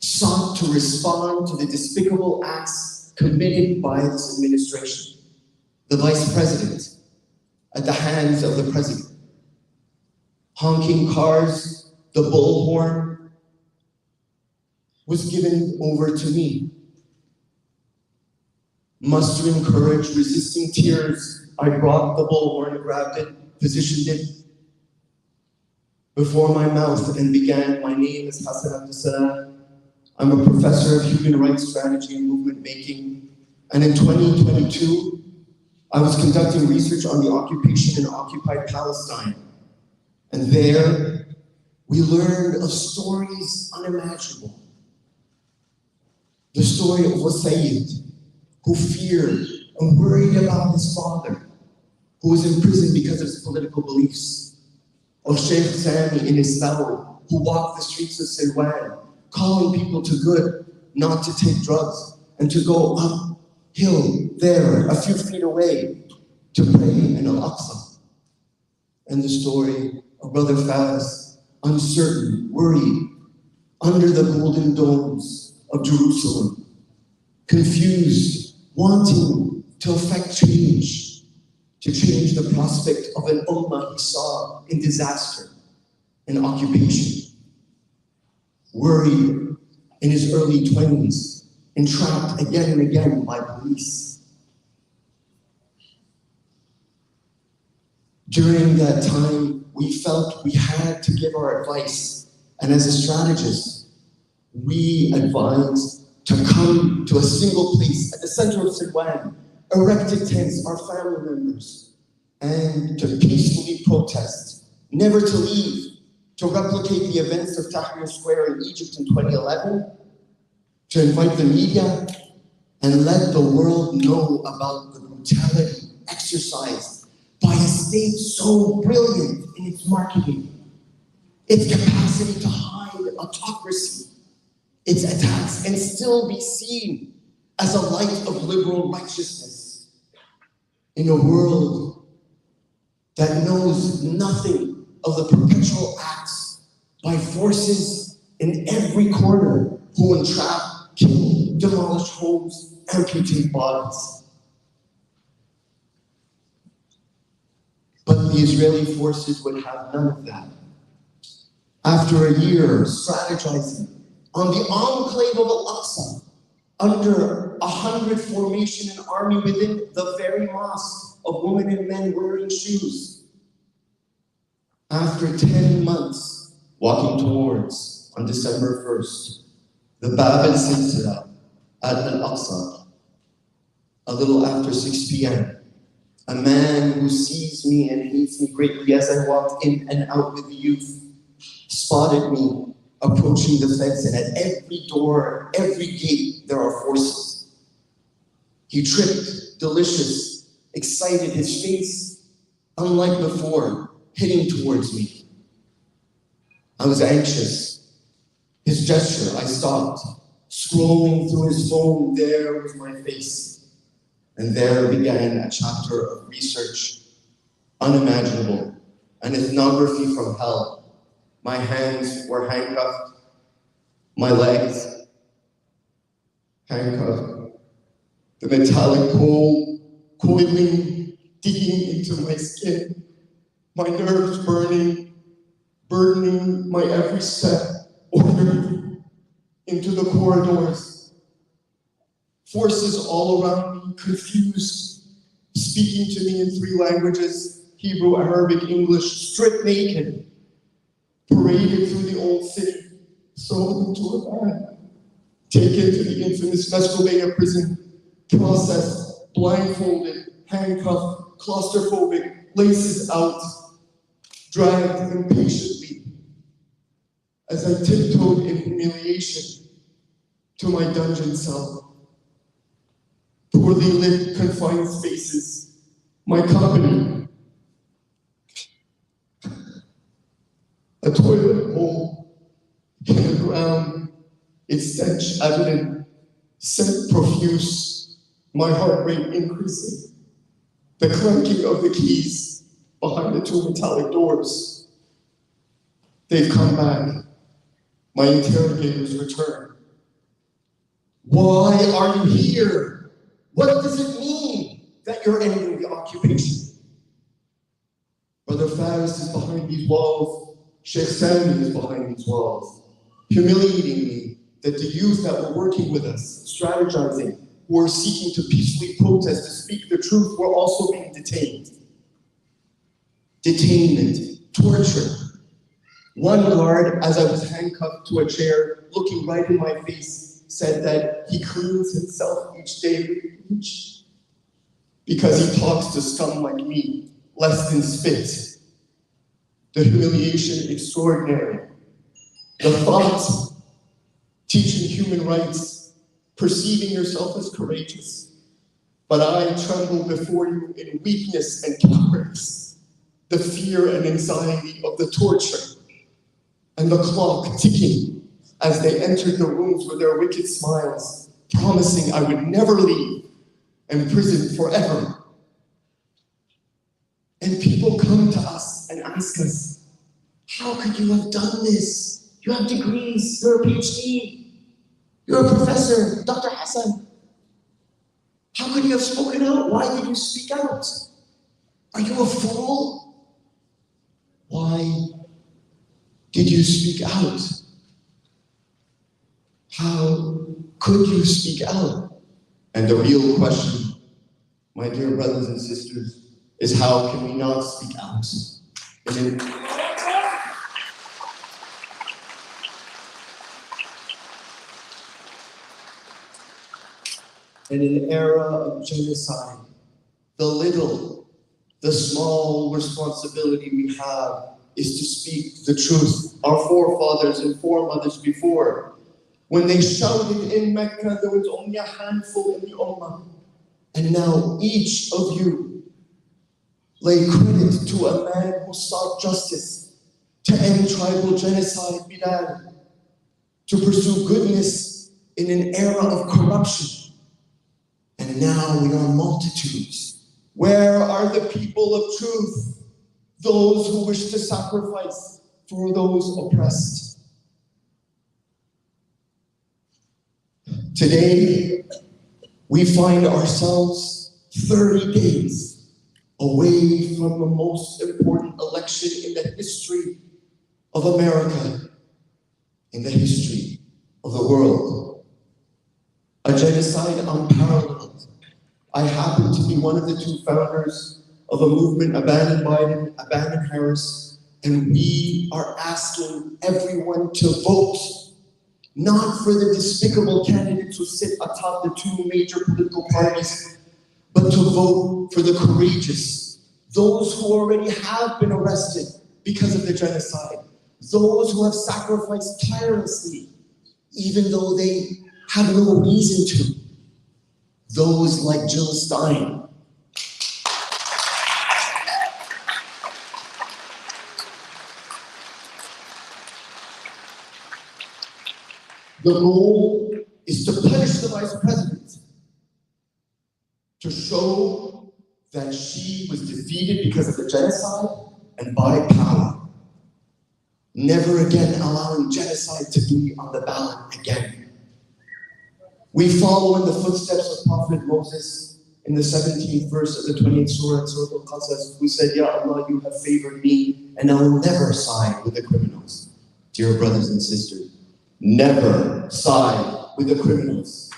sought to respond to the despicable acts committed by this administration. The vice president, at the hands of the president, honking cars, the bullhorn was given over to me. Mustering courage, resisting tears, I brought the bullhorn, grabbed it, positioned it before my mouth and began. My name is Hassan Abdussalam. I'm a professor of human rights strategy and movement making. And in 2022, I was conducting research on the occupation in occupied Palestine. And there, we learned of stories unimaginable. The story of Wasaid, who feared and worried about his father, who was in prison because of his political beliefs. Of Sheikh Sami in Islam, who walked the streets of Silwan, calling people to good, not to take drugs, and to go uphill there, a few feet away, to pray in Al-Aqsa. And the story of Brother Faz, uncertain, worried, under the golden domes of Jerusalem, confused, wanting to affect change, to change the prospect of an ummah he saw in disaster and occupation. Worried in his early 20s, entrapped again and again by police. During that time, we felt we had to give our advice. And as a strategist, we advised to come to a single place at the center of Silwan, erected tents, our family members, and to peacefully protest, never to leave, to replicate the events of Tahrir Square in Egypt in 2011, to invite the media and let the world know about the brutality exercised by a state so brilliant in its marketing, its capacity to hide autocracy, its attacks, and still be seen as a light of liberal righteousness in a world that knows nothing of the perpetual acts by forces in every corner who entrap, kill, demolish homes, amputate bodies. But the Israeli forces would have none of that. After a year strategizing on the enclave of Al-Aqsa, under 100 formation and army within the very mosque of women and men wearing shoes. After 10 months walking towards, on December 1st, the Bab al-Silsila at Al-Aqsa, a little after 6 p.m., a man who sees me and hates me greatly as I walked in and out with the youth, spotted me approaching the fence, and at every door, every gate, there are forces. He tripped, delicious, excited, his face, unlike before, hitting towards me. I was anxious. His gesture, I stopped, scrolling through his phone, there was my face. And there began a chapter of research, unimaginable, an ethnography from hell. My hands were handcuffed, my legs handcuffed, the metallic coal coiling, digging into my skin, my nerves burning, burdening my every step, ordered into the corridors. Forces all around me, confused, speaking to me in 3 languages, Hebrew, Arabic, English, stripped naked, paraded through the old city, thrown into a van, taken to the infamous Mescovia prison, processed, blindfolded, handcuffed, claustrophobic, laces out, dragged impatiently as I tiptoed in humiliation to my dungeon cell. Poorly lit, confined spaces, my company. A toilet bowl in the ground, its stench evident, scent profuse, my heart rate increasing. The clanking of the keys behind the two metallic doors. They've come back. My interrogators return. Why are you here? What does it mean that you're ending the occupation? Brother Faris is behind these walls. Sheikh Sami is behind these walls, humiliating me that the youth that were working with us, strategizing, who were seeking to peacefully protest, to speak the truth, were also being detained. Detainment, torture. One guard, as I was handcuffed to a chair, looking right in my face, said that he cleans himself each day with bleach because he talks to scum like me, less than spit. The humiliation extraordinary. The thought, teaching human rights, perceiving yourself as courageous. But I tremble before you in weakness and cowardice, the fear and anxiety of the torture, and the clock ticking as they entered the rooms with their wicked smiles, promising I would never leave, imprisoned forever. And people come to us and ask us, how could you have done this? You have degrees, you're a PhD, you're a professor, Dr. Hassan. How could you have spoken out? Why did you speak out? Are you a fool? Why did you speak out? How could you speak out? And the real question, my dear brothers and sisters, is how can we not speak out? In an era of genocide, the little, the small responsibility we have is to speak the truth. Our forefathers and foremothers before, when they shouted in Mecca, there was only a handful in the Ummah. And now each of you lay credit to a man who sought justice, to end tribal genocide, Bilal, to pursue goodness in an era of corruption. And now we are multitudes. Where are the people of truth? Those who wish to sacrifice for those oppressed. Today, we find ourselves 30 days away from the most important election in the history of America, in the history of the world. A genocide unparalleled. I happen to be one of the two founders of a movement, Abandon Biden, Abandon Harris, and we are asking everyone to vote, not for the despicable candidates who sit atop the two major political parties, but to vote for the courageous, those who already have been arrested because of the genocide, those who have sacrificed tirelessly, even though they have no reason to, those like Jill Stein. The goal is to punish the vice president, to show that she was defeated because of the genocide and by power. Never again allowing genocide to be on the ballot again. We follow in the footsteps of Prophet Moses in the 17th verse of the 28th Surah, Surah Al-Qasas, who said, Ya Allah, you have favored me, and I will never side with the criminals. Dear brothers and sisters, never side with the criminals.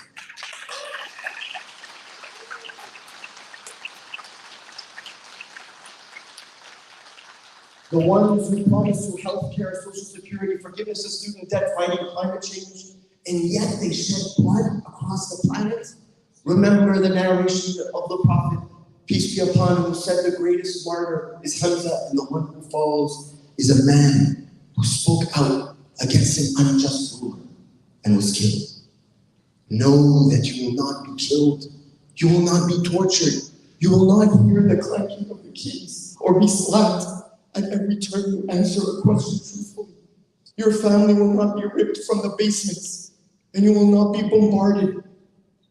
The ones who promise you health care, social security, forgiveness of student debt, fighting climate change, and yet they shed blood across the planet. Remember the narration of the Prophet, peace be upon him, who said the greatest martyr is Hamza, and the one who follows is a man who spoke out against an unjust ruler and was killed. Know that you will not be killed. You will not be tortured. You will not hear the clanking of the keys or be slapped at every turn you answer a question truthfully. Your family will not be ripped from the basements, and you will not be bombarded,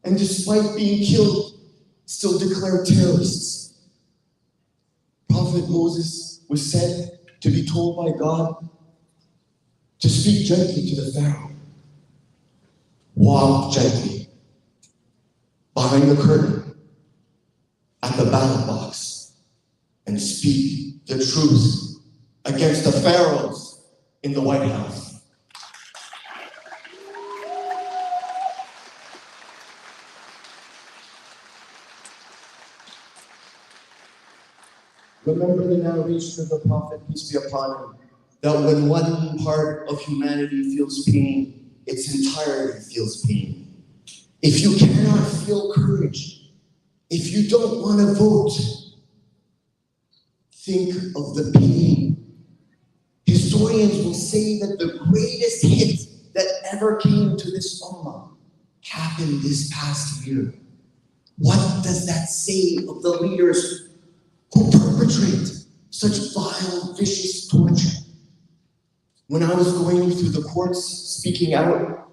and despite being killed, still declared terrorists. Prophet Moses was said to be told by God to speak gently to the Pharaoh. Walk gently behind the curtain at the ballot box and speak the truth against the pharaohs in the White House. Remember the narration of the prophet, peace be upon him, that when one part of humanity feels pain, its entirety feels pain. If you cannot feel courage, if you don't want to vote, think of the pain. Historians will say that the greatest hit that ever came to this ummah happened this past year. What does that say of the leaders who perpetrate such vile, vicious torture? When I was going through the courts, speaking out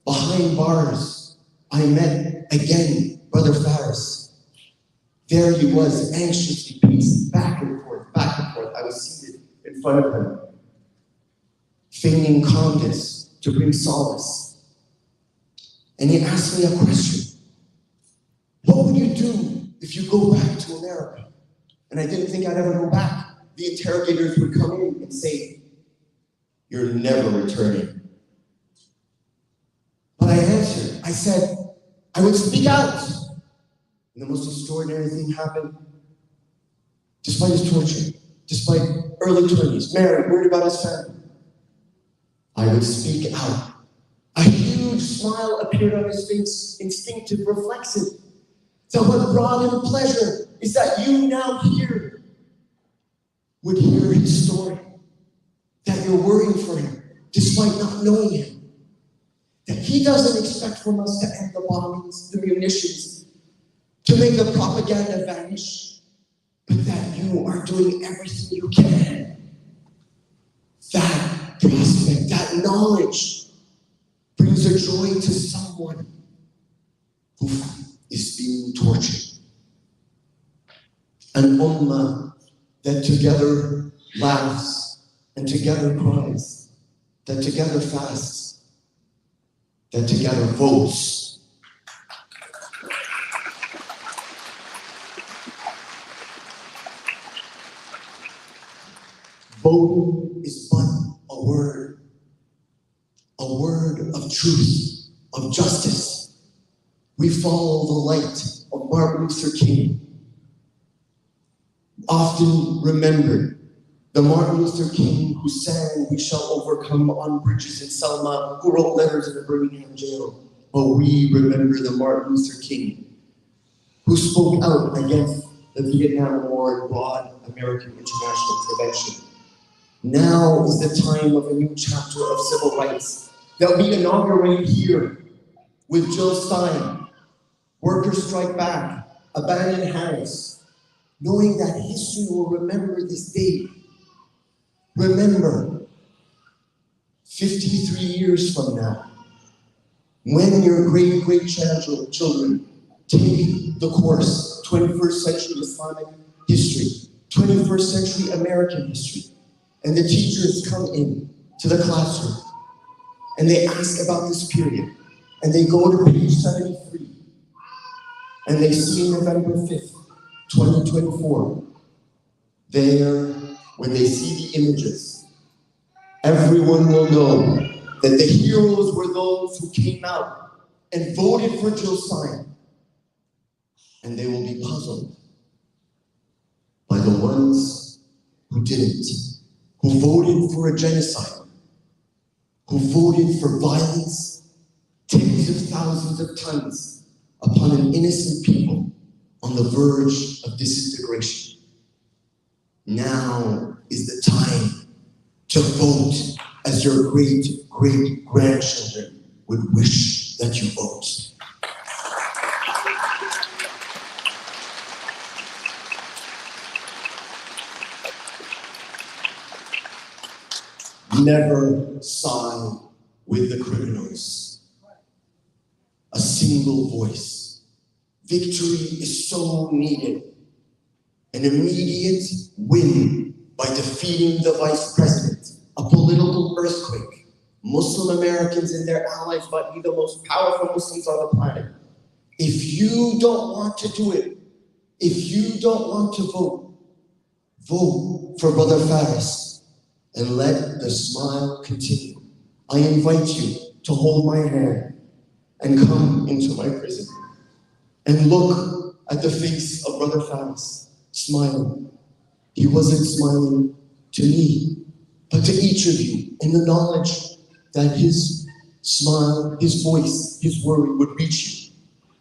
behind bars, I met again Brother Faris. There he was, anxiously pacing back and forth, back and forth. I was seated in front of him, feigning calmness to bring solace. And he asked me a question. What would you do if you go back to America? And I didn't think I'd ever go back. The interrogators would come in and say, "You're never returning." But I answered, I said, I would speak out. And the most extraordinary thing happened. Despite his torture, despite early 20s, married, worried about his family, I would speak out. A huge smile appeared on his face, instinctive, reflexive. So what brought him pleasure is that you now here would hear his story, that you're worrying for him, despite not knowing him. That he doesn't expect from us to end the bombings, the munitions, to make the propaganda vanish, but that you are doing everything you can. That prospect, that knowledge brings a joy to someone who is being tortured. An ummah that together laughs and together cries, that together fasts, that together votes. Voting is but a word of truth, of justice. We follow the light of Martin Luther King. Often remembered, the Martin Luther King who sang "We Shall Overcome" on bridges in Selma, who wrote letters in a Birmingham jail. But we remember the Martin Luther King who spoke out against the Vietnam War and broad American international prevention. Now is the time of a new chapter of civil rights that we inaugurate here with Jill Stein, Workers Strike Back, Abandon Harris, knowing that history will remember this day. Remember, 53 years from now, when your great-great-grandchildren take the course, 21st century Islamic history, 21st century American history, and the teachers come in to the classroom, and they ask about this period, and they go to page 73, and they see November 5th, 2024, there, when they see the images, everyone will know that the heroes were those who came out and voted for Jill Stein. And they will be puzzled by the ones who didn't, who voted for a genocide, who voted for violence, tens of thousands of tons upon an innocent people on the verge of disintegration. Now is the time to vote as your great-great-grandchildren would wish that you vote. Never side with the criminals. A single voice. Victory is so needed. An immediate win by defeating the vice president. A political earthquake. Muslim Americans and their allies might be the most powerful Muslims on the planet. If you don't want to do it, if you don't want to vote, vote for Brother Faris and let the smile continue. I invite you to hold my hand and come into my prison and look at the face of Brother Faris, smiling. He wasn't smiling to me, but to each of you, in the knowledge that his smile, his voice, his word would reach you.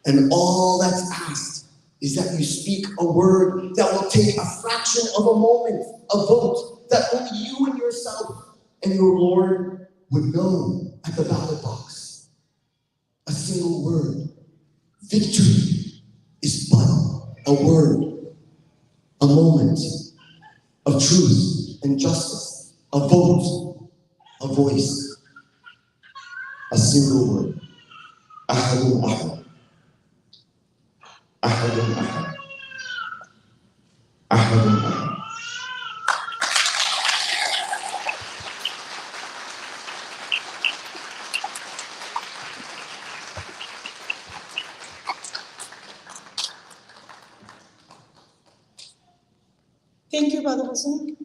And all that's asked is that you speak a word that will take a fraction of a moment, a vote that only you and yourself and your Lord would know at the ballot box. A single word. Victory is but a word, a moment of truth and justice, a vote, a voice, a single word. Ahadun ahad. Ahadun ahad. Ahadun ahad. Thank you, Brother Hassan.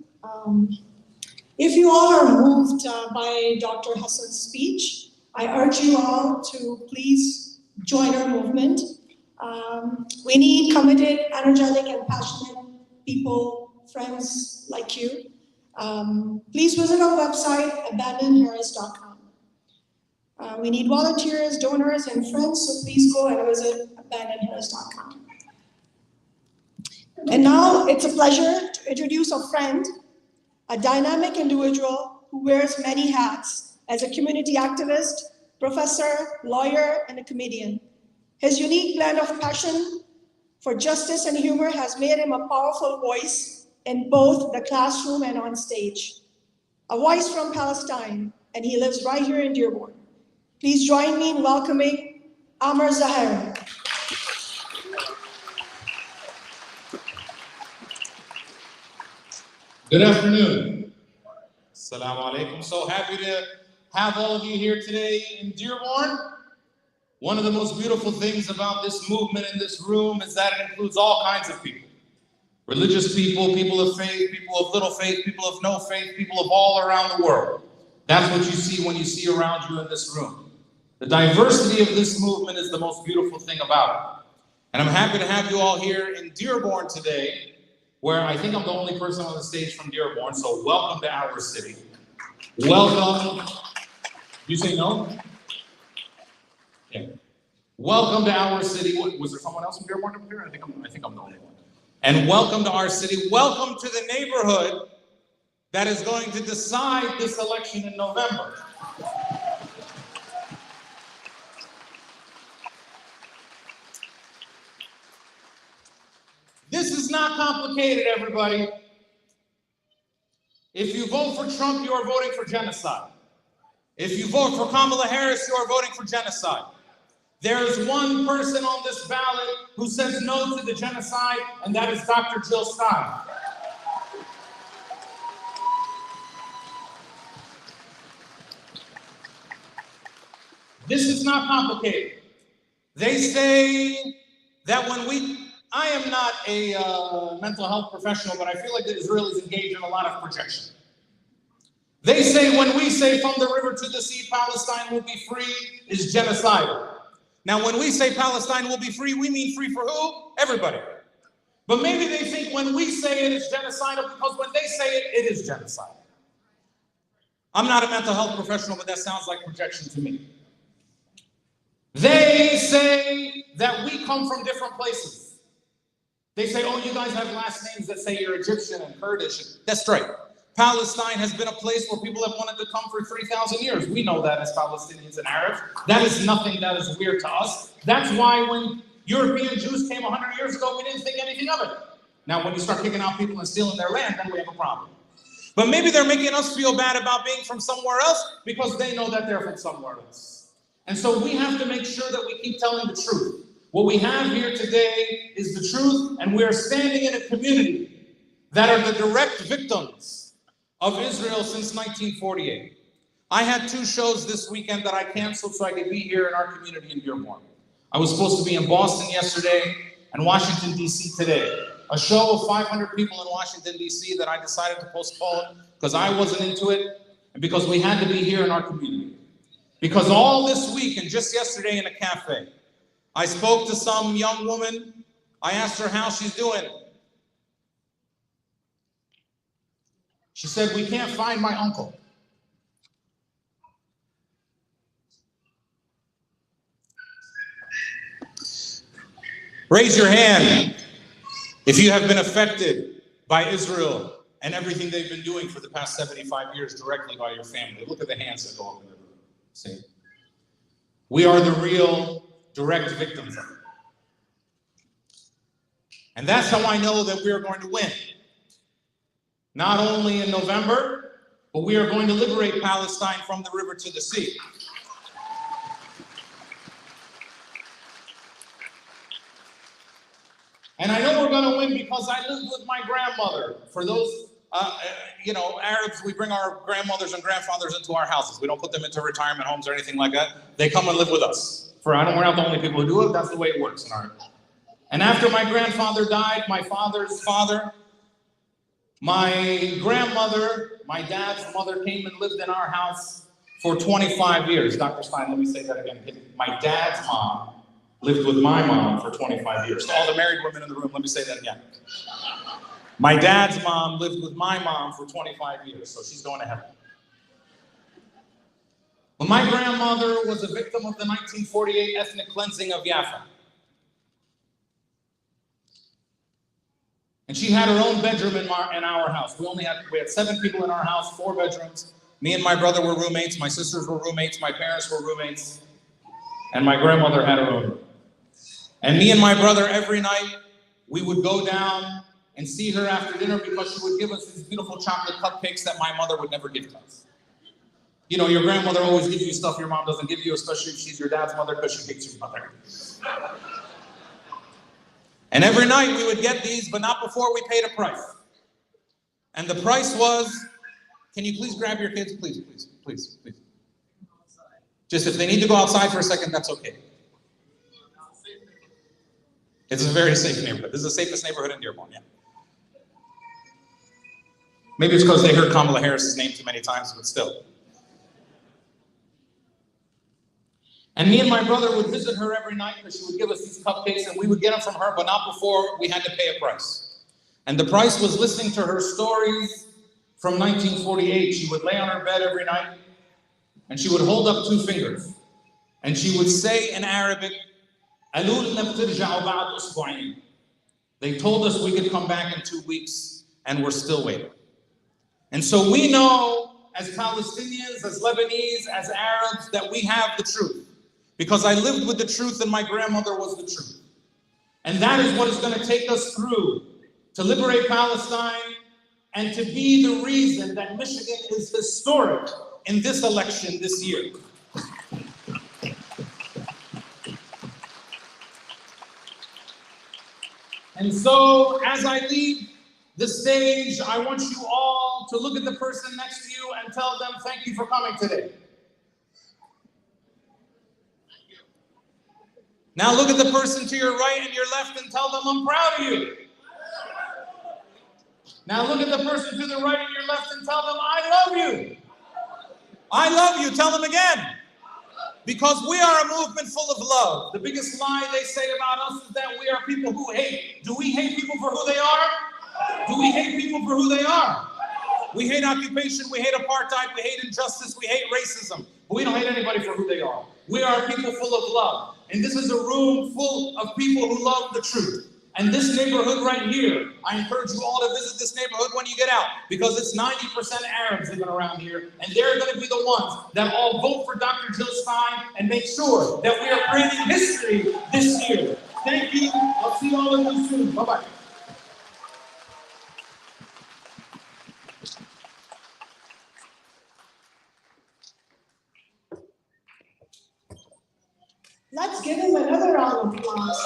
If you all are moved by Dr. Hassan's speech, I urge you all to please join our movement. We need committed, energetic, and passionate people, friends like you. Please visit our website, abandonharris.com. We need volunteers, donors, and friends, so please go and visit abandonharris.com. And now it's a pleasure to introduce a friend, a dynamic individual who wears many hats as a community activist, professor, lawyer, and a comedian. His unique blend of passion for justice and humor has made him a powerful voice in both the classroom and on stage. A voice from Palestine, and he lives right here in Dearborn. Please join me in welcoming Amr Zahari. Good afternoon. Assalamu alaikum. So happy to have all of you here today in Dearborn. One of the most beautiful things about this movement in this room is that it includes all kinds of people. Religious people, people of faith, people of little faith, people of no faith, people of all around the world. That's what you see when you see around you in this room. The diversity of this movement is the most beautiful thing about it. And I'm happy to have you all here in Dearborn today, where I think I'm the only person on the stage from Dearborn, so welcome to our city. Welcome. You say no? Yeah. Welcome to our city. Was there someone else from Dearborn up here? I think I'm the only one. And welcome to our city. Welcome to the neighborhood that is going to decide this election in November. This is not complicated, everybody. If you vote for Trump, you are voting for genocide. If you vote for Kamala Harris, you are voting for genocide. There is one person on this ballot who says no to the genocide, and that is Dr. Jill Stein. This is not complicated. They say that when I am not a mental health professional, but I feel like the Israelis engage in a lot of projection. They say when we say from the river to the sea, Palestine will be free, is genocidal. Now, when we say Palestine will be free, we mean free for who? Everybody. But maybe they think when we say it is genocidal because when they say it, it is genocide. I'm not a mental health professional, but that sounds like projection to me. They say that we come from different places. They say, oh, you guys have last names that say you're Egyptian and Kurdish. That's right. Palestine has been a place where people have wanted to come for 3,000 years. We know that as Palestinians and Arabs. That is nothing that is weird to us. That's why when European Jews came 100 years ago, we didn't think anything of it. Now, when you start kicking out people and stealing their land, then we have a problem. But maybe they're making us feel bad about being from somewhere else because they know that they're from somewhere else. And so we have to make sure that we keep telling the truth. What we have here today is the truth, and we are standing in a community that are the direct victims of Israel since 1948. I had 2 shows this weekend that I canceled so I could be here in our community in Dearborn. I was supposed to be in Boston yesterday and Washington, D.C. today. A show of 500 people in Washington, D.C. that I decided to postpone because I wasn't into it and because we had to be here in our community. Because all this week and just yesterday in a cafe, I spoke to some young woman. I asked her how she's doing. She said, "We can't find my uncle." Raise your hand if you have been affected by Israel and everything they've been doing for the past 75 years directly by your family. Look at the hands that go up in the room. See? We are the real direct victims of it. And that's how I know that we are going to win. Not only in November, but we are going to liberate Palestine from the river to the sea. And I know we're going to win because I lived with my grandmother. For those, Arabs, we bring our grandmothers and grandfathers into our houses. We don't put them into retirement homes or anything like that. They come and live with us. We're not the only people who do it. That's the way it works in our. And after my grandfather died, my father's father, my grandmother, my dad's mother came and lived in our house for 25 years. Dr. Stein, let me say that again. My dad's mom lived with my mom for 25 years. To all the married women in the room, let me say that again. My dad's mom lived with my mom for 25 years, so she's going to heaven. Well, my grandmother was a victim of the 1948 ethnic cleansing of Jaffa. And she had her own bedroom in our house. We had 7 people in our house, 4 bedrooms. Me and my brother were roommates, my sisters were roommates, my parents were roommates, and my grandmother had her own room. And me and my brother, every night, we would go down and see her after dinner because she would give us these beautiful chocolate cupcakes that my mother would never give to us. You know, your grandmother always gives you stuff your mom doesn't give you, especially if she's your dad's mother because she hates your mother. And every night we would get these, but not before we paid a price. And the price was, can you please grab your kids? Please, please, please, please. Just if they need to go outside for a second, that's okay. It's a very safe neighborhood. This is the safest neighborhood in Dearborn, yeah. Maybe it's because they heard Kamala Harris's name too many times, but still. And me and my brother would visit her every night because she would give us these cupcakes and we would get them from her, but not before we had to pay a price. And the price was listening to her stories from 1948. She would lay on her bed every night and she would hold up 2 fingers. And she would say in Arabic, they told us we could come back in 2 weeks and we're still waiting. And so we know as Palestinians, as Lebanese, as Arabs, that we have the truth. Because I lived with the truth and my grandmother was the truth. And that is what is going to take us through to liberate Palestine and to be the reason that Michigan is historic in this election this year. And so as I leave the stage, I want you all to look at the person next to you and tell them, thank you for coming today. Now look at the person to your right and your left and tell them, I'm proud of you. Now look at the person to the right and your left and tell them, I love you. I love you. Tell them again. Because we are a movement full of love. The biggest lie they say about us is that we are people who hate. Do we hate people for who they are? Do we hate people for who they are? We hate occupation, we hate apartheid, we hate injustice, we hate racism. But we don't hate anybody for who they are. We are people full of love. And this is a room full of people who love the truth. And this neighborhood right here, I encourage you all to visit this neighborhood when you get out, because it's 90% Arabs living around here, and they're going to be the ones that all vote for Dr. Jill Stein and make sure that we are creating history this year. Thank you. I'll see all of you soon. Bye-bye. Let's give him another round of applause.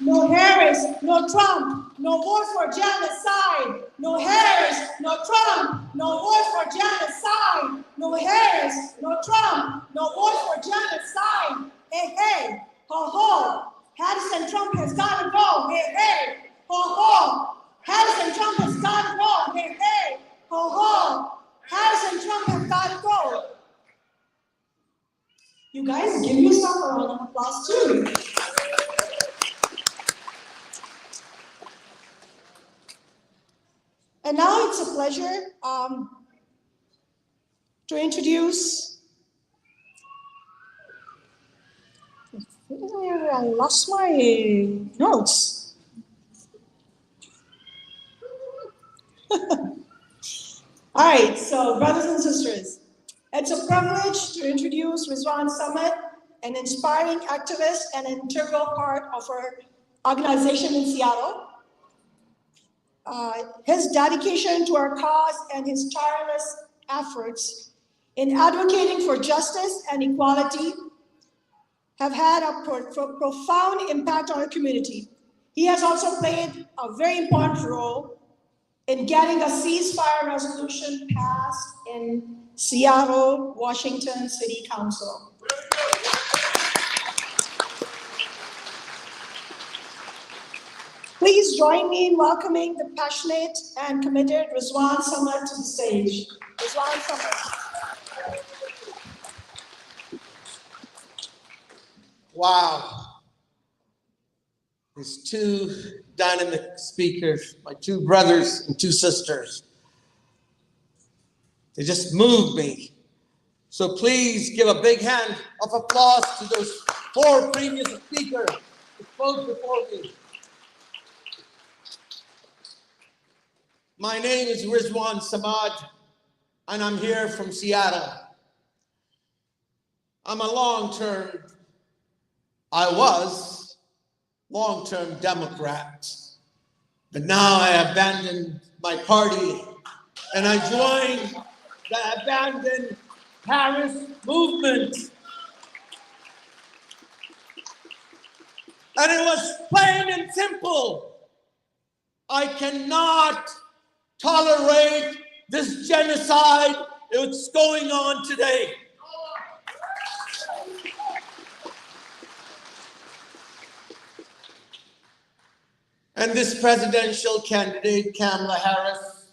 No Harris, no Trump, no vote for genocide. No Harris, no Trump, no vote for genocide. No Harris, no Trump, no vote for genocide. Hey, hey, ho, ho. Harris and Trump has got to go. Hey, hey, ho, ho. Harris and Trump has got to go. Hey, hey, ho, ho. Harris and Trump have got to go. You guys give yourself a round of applause too. And now it's a pleasure to introduce, I lost my notes. All right, so brothers and sisters, it's a privilege to introduce Rizwan Samad, an inspiring activist and an integral part of our organization in Seattle. His dedication to our cause and his tireless efforts in advocating for justice and equality have had a profound impact on our community. He has also played a very important role in getting a ceasefire resolution passed in Seattle, Washington City Council. Please join me in welcoming the passionate and committed Rizwan Samad to the stage. Rizwan Samad. Wow. These two dynamic speakers, my two brothers and two sisters. They just moved me. So please give a big hand of applause to those four previous speakers who spoke before me. My name is Rizwan Samad, and I'm here from Seattle. I was long-term Democrat, but now I abandoned my party and I joined the Abandoned Paris movement. And it was plain and simple. I cannot tolerate this genocide that's going on today. And this presidential candidate, Kamala Harris,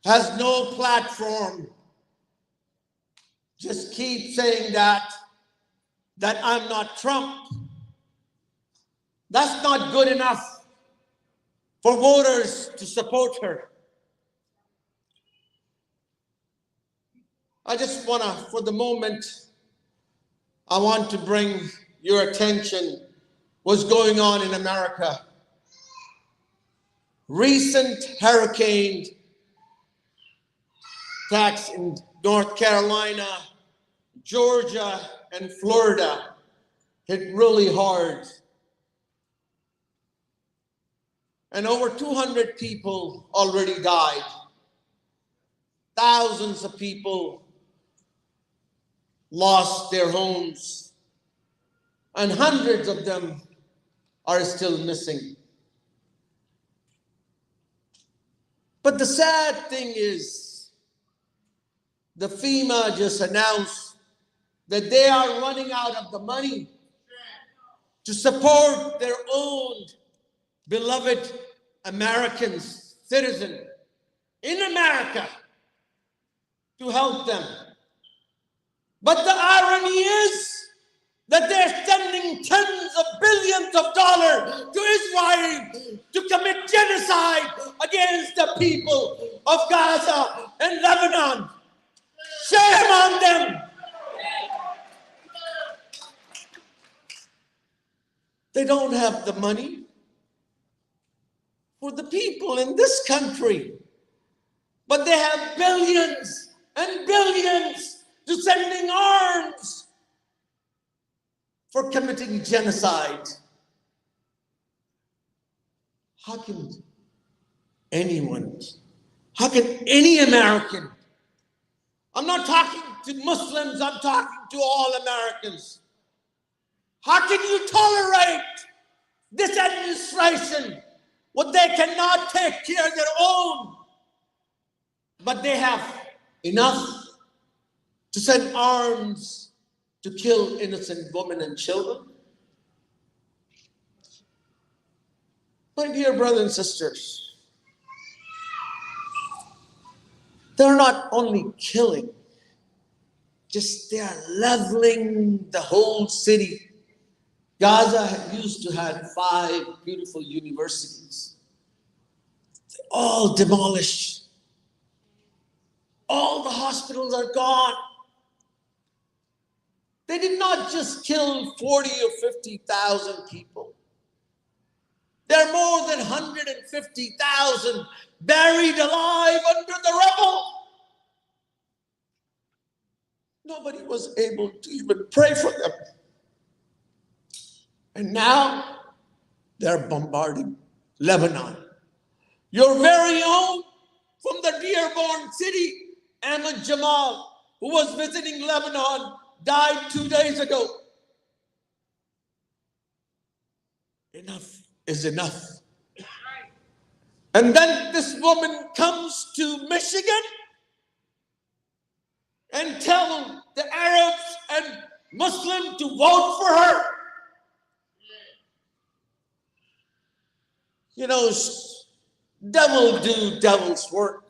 has no platform. Just keep saying that I'm not Trump. That's not good enough for voters to support her. I just want to, for the moment, I want to bring your attention what's going on in America. Recent hurricane attacks in North Carolina, Georgia, and Florida hit really hard. And over 200 people already died. Thousands of people lost their homes, and hundreds of them are still missing. But the sad thing is, the FEMA just announced that they are running out of the money to support their own beloved American citizen in America to help them. But the irony is that they're sending tens of billions of dollars to Israel to commit genocide against the people of Gaza and Lebanon. Shame on them. They don't have the money for the people in this country, but they have billions and billions to sending arms for committing genocide. How can anyone, how can any American, I'm not talking to Muslims, I'm talking to all Americans. How can you tolerate this administration when they cannot take care of their own, but they have enough to send arms to kill innocent women and children? My dear brothers and sisters, they're not only killing, just they are leveling the whole city. Gaza used to have 5 beautiful universities. They're all demolished. All the hospitals are gone. They did not just kill 40 or 50,000 people. There are more than 150,000 buried alive under the rubble. Nobody was able to even pray for them. And now they're bombarding Lebanon. Your very own from the Dearborn city, Ahmed Jamal, who was visiting Lebanon, died 2 days ago. Enough is enough. And then this woman comes to Michigan and tells the Arabs and Muslims to vote for her. You know, devil do devil's work.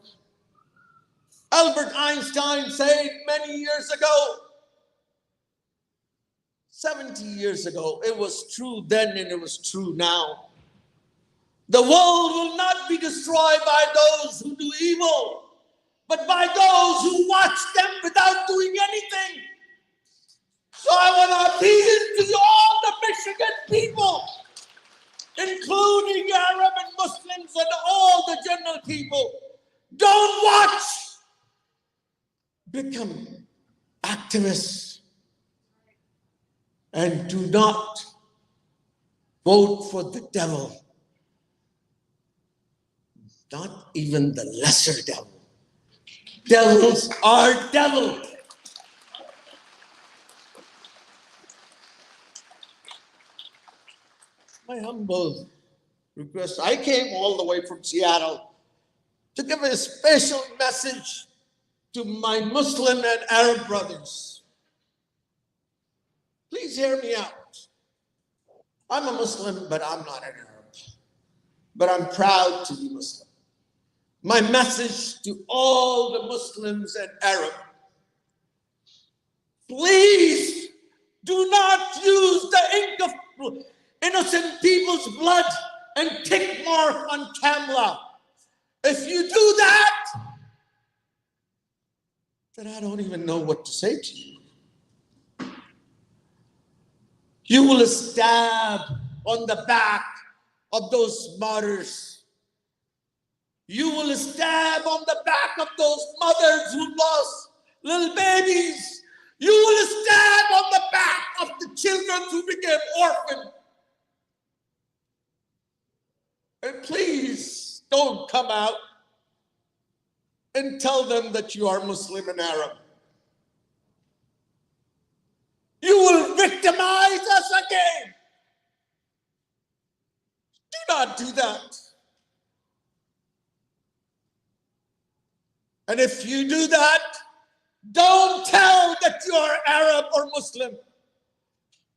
Albert Einstein said many years ago, 70 years ago, it was true then and it was true now. The world will not be destroyed by those who do evil, but by those who watch them without doing anything. So I want to appeal to all the Michigan people, including Arab and Muslims and all the general people. Don't watch. Become activists. And do not vote for the devil. Not even the lesser devil. Devils are devil. My humble request, I came all the way from Seattle to give a special message to my Muslim and Arab brothers. Please hear me out. I'm a Muslim, but I'm not an Arab. But I'm proud to be Muslim. My message to all the Muslims and Arab, please do not use the ink of innocent people's blood and tick mark on camera. If you do that, then I don't even know what to say to you. You will stab on the back of those martyrs. You will stab on the back of those mothers who lost little babies. You will stab on the back of the children who became orphaned. And please don't come out and tell them that you are Muslim and Arab. You will victimize us again. Do not do that. And if you do that, don't tell that you are Arab or Muslim,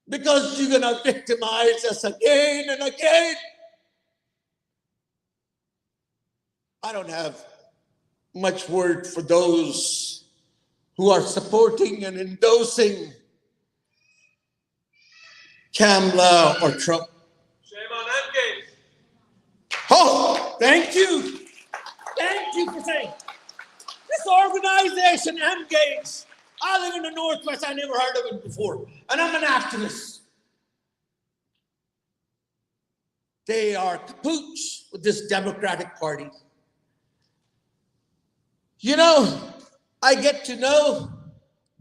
because you're going to victimize us again and again. I don't have much word for those who are supporting and endorsing Kamala or Trump. Shame on Endgame. Oh, thank you. Thank you for saying. This organization, Endgame, I live in the Northwest, I never heard of it before. And I'm an activist. they are capuch with this Democratic Party. You know, I get to know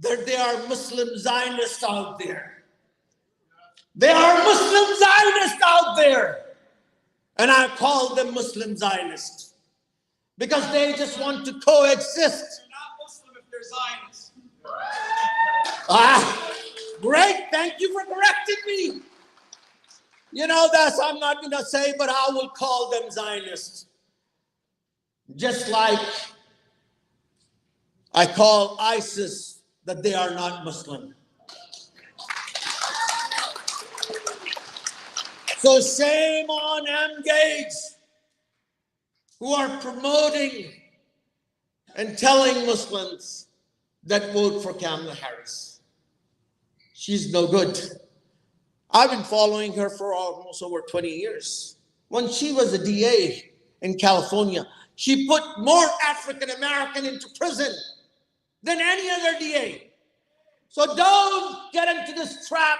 that there are Muslim Zionists out there. There are Muslim Zionists out there. And I call them Muslim Zionists because they just want to coexist. They're not Muslim if they're Zionists. Ah, great. Thank you for correcting me. You know, that's I'm not going to say, but I will call them Zionists. Just like I call ISIS that they are not Muslim. So shame on M. Gates who are promoting and telling Muslims that vote for Kamala Harris. She's no good. I've been following her for almost over 20 years. When she was a DA in California, she put more African American into prison than any other DA. So don't get into this trap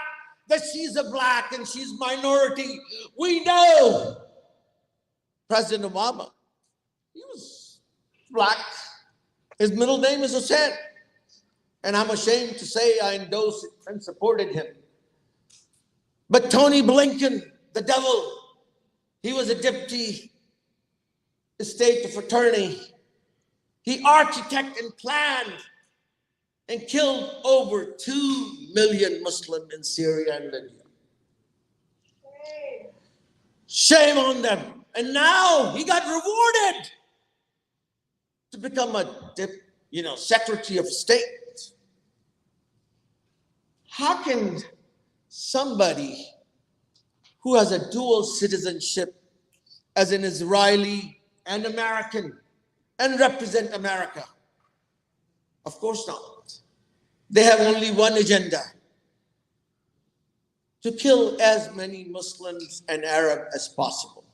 that she's a black and she's minority. We know President Obama, he was black. His middle name is Hussein. And I'm ashamed to say I endorsed and supported him. But Tony Blinken, the devil, he was a deputy state attorney. He architected and planned and killed over 2 million Muslims in Syria and Libya. Shame on them. And now he got rewarded to become a Secretary of State. How can somebody who has a dual citizenship as an Israeli and American and represent America? Of course not. They have only one agenda: to kill as many Muslims and Arabs as possible.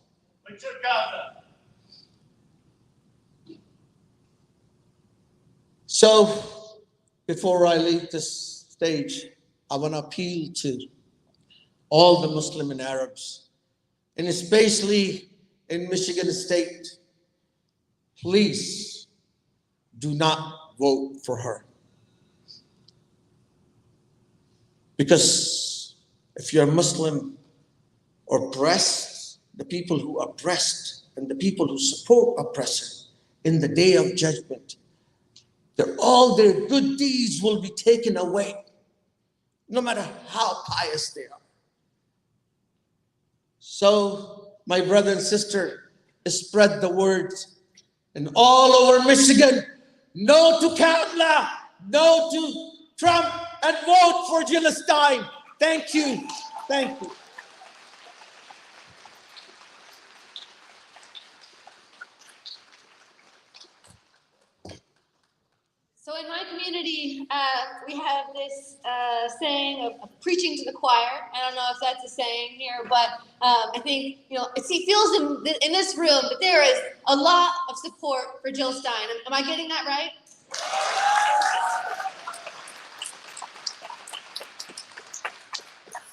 So, before I leave this stage, I want to appeal to all the Muslim and Arabs, and especially in Michigan State, please do not vote for her. Because if you're Muslim or oppressed, the people who oppressed and the people who support oppressor in the day of judgment, all their good deeds will be taken away, no matter how pious they are. So, my brother and sister, spread the word. And all over Michigan, no to Kamala, no to Trump, and vote for Genocide. Thank you. Thank you. So in my community, we have this saying of preaching to the choir. I don't know if that's a saying here, but I think, it feels in this room that there is a lot of support for Jill Stein. Am I getting that right?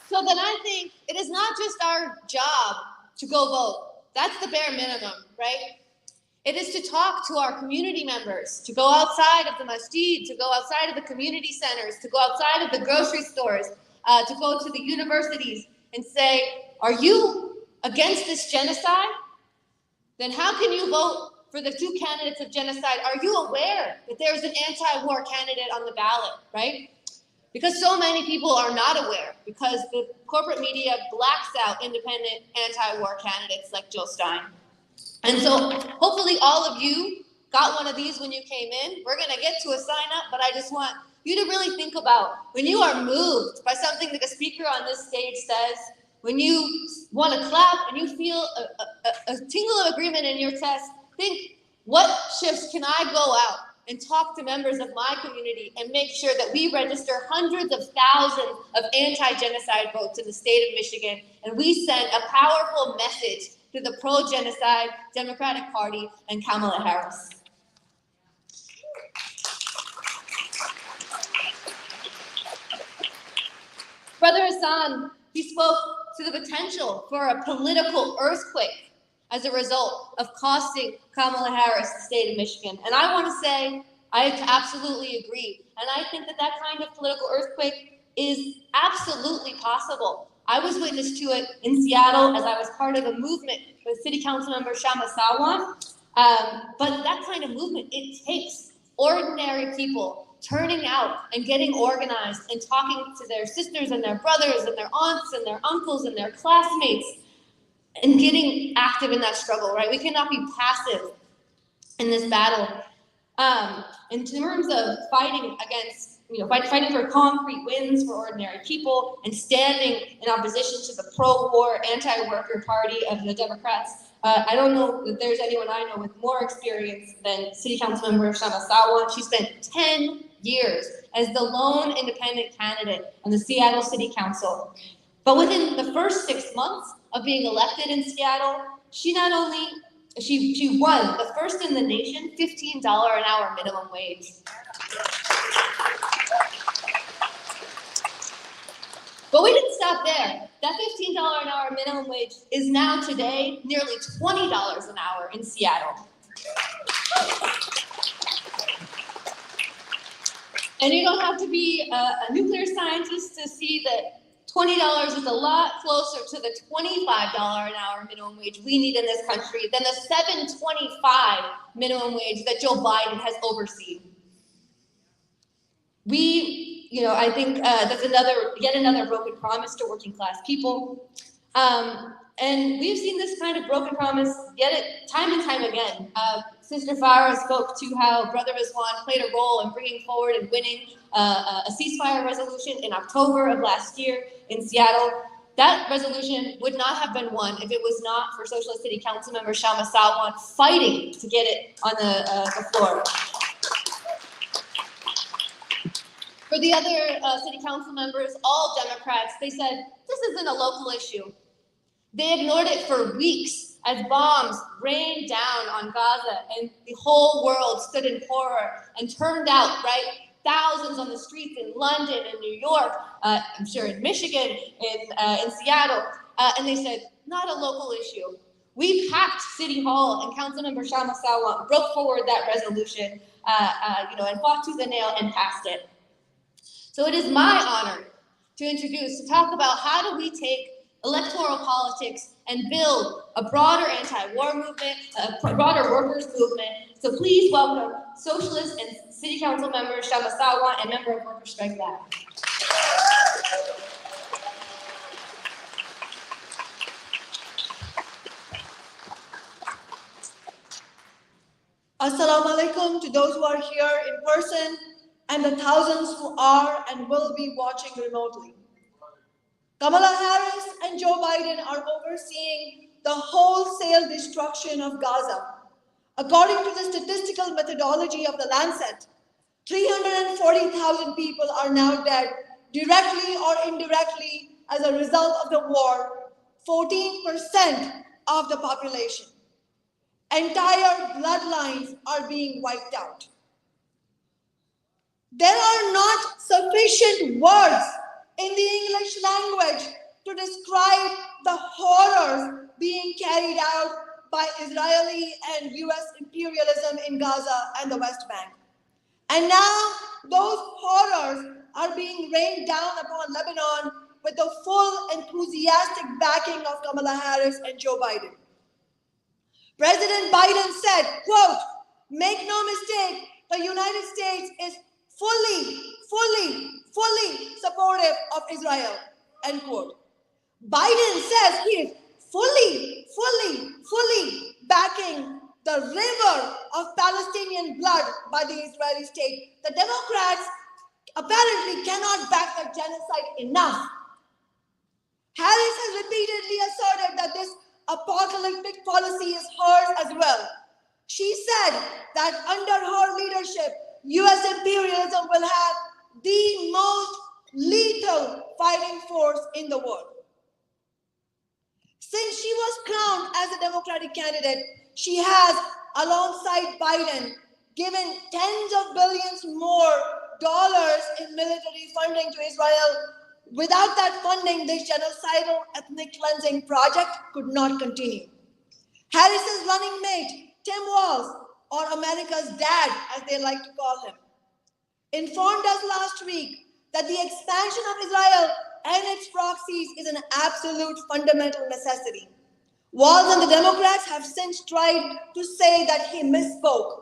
So then I think it is not just our job to go vote. That's the bare minimum, right? It is to talk to our community members, to go outside of the masjid, to go outside of the community centers, to go outside of the grocery stores, to go to the universities and say, are you against this genocide? Then how can you vote for the two candidates of genocide? Are you aware that there's an anti-war candidate on the ballot, right? Because so many people are not aware, because the corporate media blacks out independent anti-war candidates like Jill Stein. And so hopefully all of you got one of these when you came in. We're gonna get to a sign up, but I just want you to really think about when you are moved by something that a speaker on this stage says, when you wanna clap and you feel a tingle of agreement in your chest, think, what shifts can I go out and talk to members of my community and make sure that we register hundreds of thousands of anti-genocide votes in the state of Michigan, and we send a powerful message to the pro-genocide Democratic Party and Kamala Harris. Brother Hassan, He spoke to the potential for a political earthquake as a result of costing Kamala Harris the state of Michigan. And I want to say, I absolutely agree. And I think that that kind of political earthquake is absolutely possible. I was witness to it in Seattle as I was part of a movement with City Council member Shama Sawan. But that kind of movement, it takes ordinary people turning out and getting organized and talking to their sisters and their brothers and their aunts and their uncles and their classmates and getting active in that struggle, right? We cannot be passive in this battle. In terms of fighting against, fighting for concrete wins for ordinary people and standing in opposition to the pro-war, anti-worker party of the Democrats, I don't know that there's anyone I know with more experience than City Council member Shama Sawan. She spent 10 years as the lone independent candidate on the Seattle City Council. But within the first 6 months of being elected in Seattle, she won the first in the nation $15 an hour minimum wage. But we didn't stop there. That $15 an hour minimum wage is now today nearly $20 an hour in Seattle. And you don't have to be a nuclear scientist to see that $20 is a lot closer to the $25 an hour minimum wage we need in this country than the $7.25 minimum wage that Joe Biden has overseen. I think that's yet another broken promise to working class people. And we've seen this kind of broken promise time and time again. Sister Farah spoke to how Brother Rizwan played a role in bringing forward and winning a ceasefire resolution in October of last year in Seattle. That resolution would not have been won if it was not for Socialist City Council member Shama Sawan fighting to get it on the floor. For the other city council members, all Democrats, they said, this isn't a local issue. They ignored it for weeks as bombs rained down on Gaza and the whole world stood in horror and turned out, right? Thousands on the streets in London and New York, I'm sure in Michigan, in Seattle, and they said, not a local issue. We packed City Hall and Councilmember Shama Sawan broke forward that resolution, and fought tooth and nail and passed it. So it is my honor to talk about how do we take electoral politics and build a broader anti-war movement, a broader workers movement. So please welcome Socialist and City Council member Shama Sawan and member of Workers Strike Back. Assalamu alaikum to those who are here in person and the thousands who are and will be watching remotely. Kamala Harris and Joe Biden are overseeing the wholesale destruction of Gaza. According to the statistical methodology of the Lancet, 340,000 people are now dead, directly or indirectly, as a result of the war, 14% of the population. Entire bloodlines are being wiped out. There are not sufficient words in the English language to describe the horrors being carried out by Israeli and US imperialism in Gaza and the West Bank. And now those horrors are being rained down upon Lebanon with the full enthusiastic backing of Kamala Harris and Joe Biden. President Biden said, quote, "Make no mistake, the United States is fully supportive of Israel," end quote. Biden says he is fully backing the river of Palestinian blood by the Israeli state. The Democrats apparently cannot back the genocide enough. Harris has repeatedly asserted that this apocalyptic policy is hers as well. She said that under her leadership, US imperialism will have the most lethal fighting force in the world. Since she was crowned as a Democratic candidate, she has, alongside Biden, given tens of billions more dollars in military funding to Israel Without that funding, this genocidal ethnic cleansing project could not continue. Harris's running mate, Tim Walz, or America's dad, as they like to call him, informed us last week that the expansion of Israel and its proxies is an absolute fundamental necessity. Walz and the Democrats have since tried to say that he misspoke.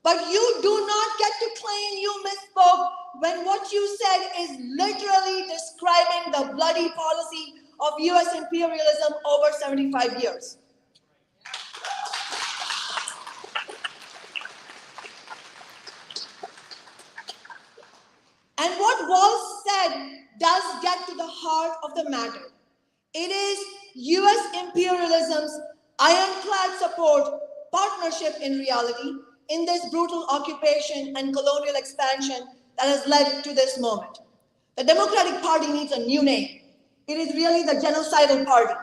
But you do not get to claim you misspoke when what you said is literally describing the bloody policy of US imperialism over 75 years. And what Walz said does get to the heart of the matter. It is US imperialism's ironclad support, partnership in reality, in this brutal occupation and colonial expansion that has led to this moment. The Democratic Party needs a new name. It is really the genocidal party,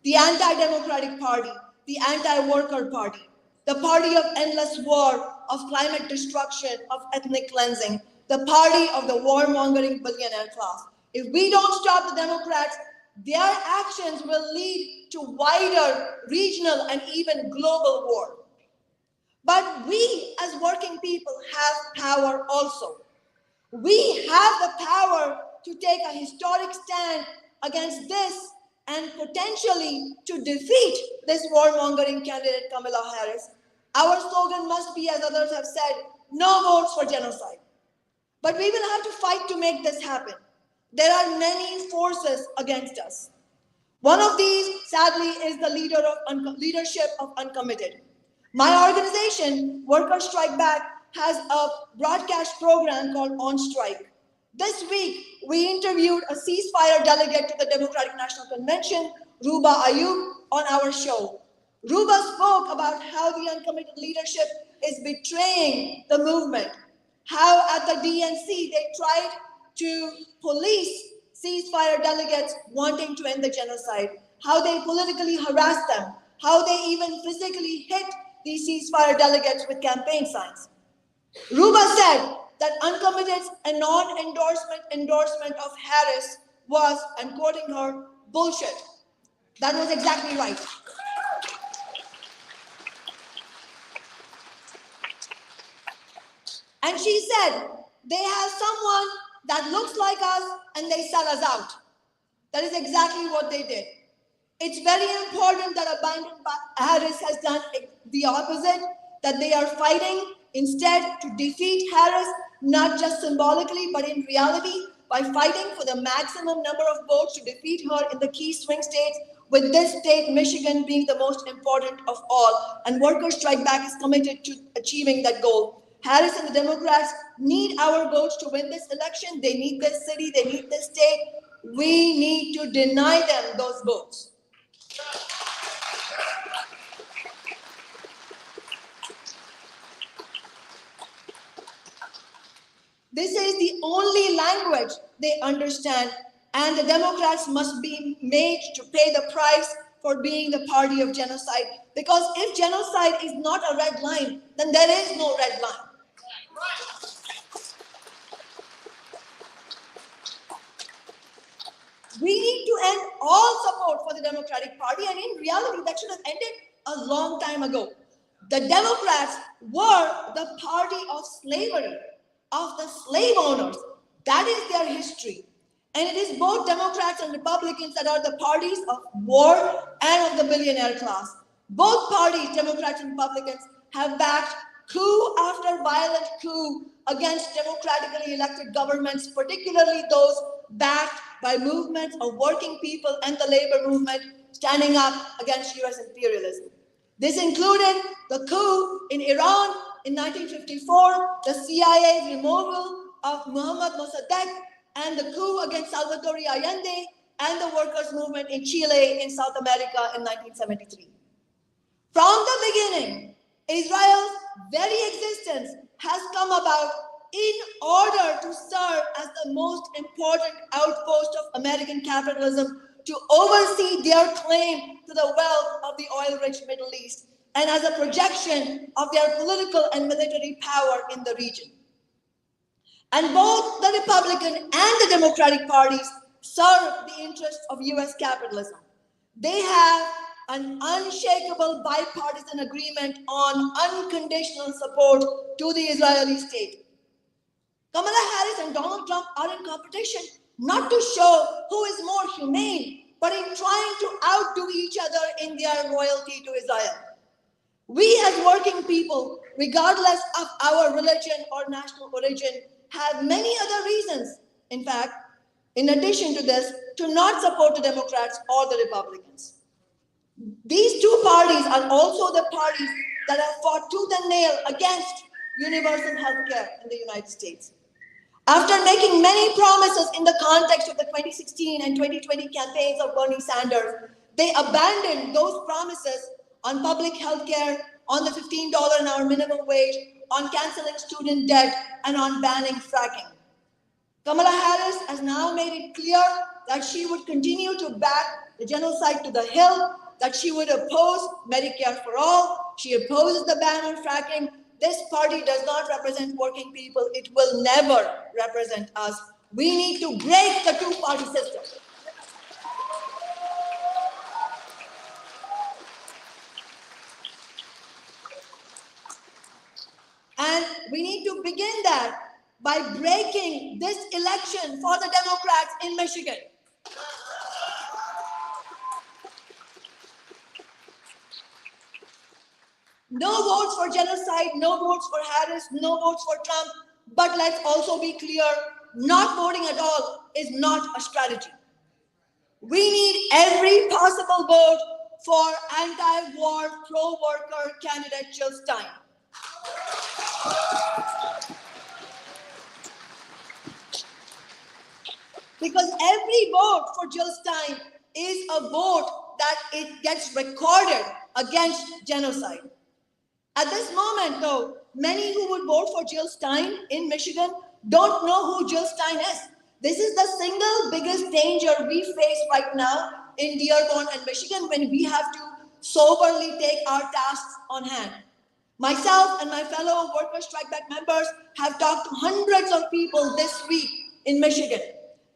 the anti-democratic party, the anti-worker party, the party of endless war, of climate destruction, of ethnic cleansing, the party of the warmongering billionaire class. If we don't stop the Democrats, their actions will lead to wider regional and even global war. But we as working people have power also. We have the power to take a historic stand against this and potentially to defeat this warmongering candidate Kamala Harris. Our slogan must be, as others have said, no votes for genocide. But we will have to fight to make this happen. There are many forces against us. One of these, sadly, is the leadership of Uncommitted. My organization, Workers Strike Back, has a broadcast program called On Strike. This week, we interviewed a ceasefire delegate to the Democratic National Convention, Ruba Ayub, on our show. Ruba spoke about how the Uncommitted leadership is betraying the movement, how at the DNC they tried to police ceasefire delegates wanting to end the genocide, how they politically harassed them, how they even physically hit these ceasefire delegates with campaign signs. Ruba said that Uncommitted's a non-endorsement of Harris was, I'm quoting her, bullshit. That was exactly right. And she said, they have someone that looks like us and they sell us out. That is exactly what they did. It's very important that Biden Harris has done the opposite, that they are fighting instead to defeat Harris, not just symbolically, but in reality, by fighting for the maximum number of votes to defeat her in the key swing states, with this state, Michigan, being the most important of all. And Workers Strike Back is committed to achieving that goal. Harris and the Democrats need our votes to win this election. They need this city, they need this state. We need to deny them those votes. This is the only language they understand, and the Democrats must be made to pay the price for being the party of genocide. Because if genocide is not a red line, then there is no red line. We need to end all support for the Democratic Party, and in reality, that should have ended a long time ago. The Democrats were the party of slavery, of the slave owners. That is their history. And it is both Democrats and Republicans that are the parties of war and of the billionaire class. Both parties, Democrats and Republicans, have backed coup after violent coup against democratically elected governments, particularly those backed by movements of working people and the labor movement standing up against US imperialism. This included the coup in Iran in 1954, the CIA's removal of Mohammad Mossadegh, and the coup against Salvador Allende and the workers' movement in Chile in South America in 1973. From the beginning, Israel's very existence has come about in order to serve as the most important outpost of American capitalism to oversee their claim to the wealth of the oil-rich Middle East and as a projection of their political and military power in the region. And both the Republican and the Democratic parties serve the interests of US capitalism. They have an unshakable bipartisan agreement on unconditional support to the Israeli state. Kamala Harris and Donald Trump are in competition not to show who is more humane, but in trying to outdo each other in their loyalty to Israel. We as working people, regardless of our religion or national origin, have many other reasons, in fact, in addition to this, to not support the Democrats or the Republicans. These two parties are also the parties that have fought tooth and nail against universal health care in the United States. After making many promises in the context of the 2016 and 2020 campaigns of Bernie Sanders, they abandoned those promises on public health care, on the $15 an hour minimum wage, on canceling student debt, and on banning fracking. Kamala Harris has now made it clear that she would continue to back the genocide to the hill, that she would oppose Medicare for all. She opposes the ban on fracking. This party does not represent working people. It will never represent us. We need to break the two-party system. And we need to begin that by breaking this election for the Democrats in Michigan. No votes for genocide, no votes for Harris, no votes for Trump. But let's also be clear, not voting at all is not a strategy. We need every possible vote for anti-war, pro-worker candidate Jill Stein. Because every vote for Jill Stein is a vote that it gets recorded against genocide. At this moment, though, many who would vote for Jill Stein in Michigan don't know who Jill Stein is. This is the single biggest danger we face right now in Dearborn and Michigan when we have to soberly take our tasks on hand. Myself and my fellow Workers' Strike Back members have talked to hundreds of people this week in Michigan,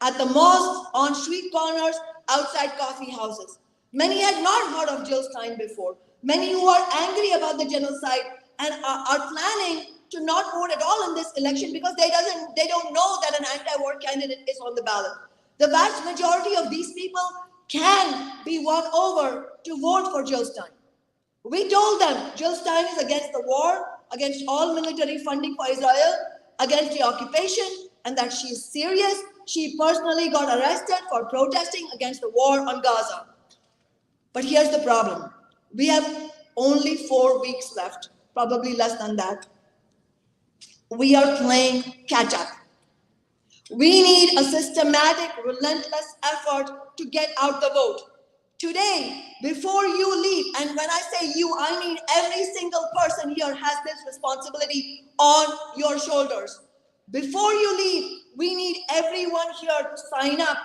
at the mosques, on street corners, outside coffee houses. Many had not heard of Jill Stein before. Many who are angry about the genocide and are planning to not vote at all in this election because they don't know that an anti-war candidate is on the ballot. The vast majority of these people can be won over to vote for Jill Stein. We told them Jill Stein is against the war, against all military funding for Israel, against the occupation, and that she is serious. She personally got arrested for protesting against the war on Gaza. But here's the problem. We have only 4 weeks left, probably less than that. We are playing catch up. We need a systematic, relentless effort to get out the vote. Today, before you leave, and when I say you, I mean every single person here has this responsibility on your shoulders. Before you leave, we need everyone here to sign up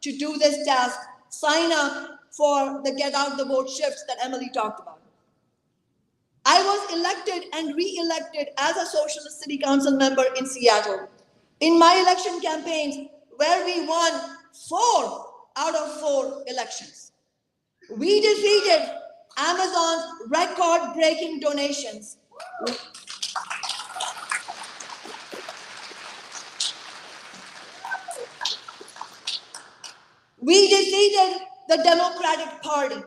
to do this task. Sign up for the get out the vote shifts that Emily talked about. I was elected and re-elected as a Socialist City Council member in Seattle. In my election campaigns, where we won 4 out of 4 elections. We defeated Amazon's record-breaking donations. We defeated the Democratic Party.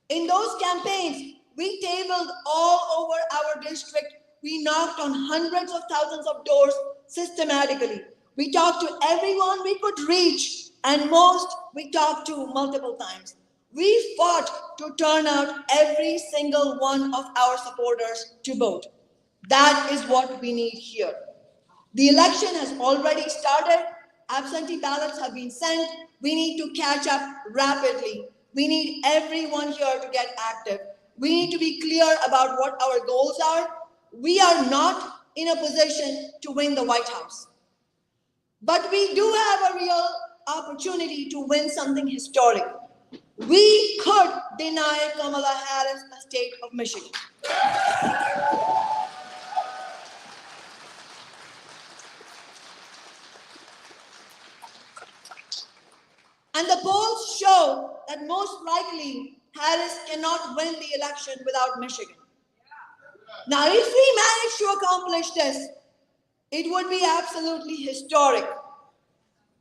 In those campaigns, we tabled all over our district. We knocked on hundreds of thousands of doors systematically. We talked to everyone we could reach, and most we talked to multiple times. We fought to turn out every single one of our supporters to vote. That is what we need here. The election has already started. Absentee ballots have been sent. We need to catch up rapidly. We need everyone here to get active. We need to be clear about what our goals are. We are not in a position to win the White House. But we do have a real opportunity to win something historic. We could deny Kamala Harris the state of Michigan. And the polls show that most likely Harris cannot win the election without Michigan. Now, if we manage to accomplish this, it would be absolutely historic.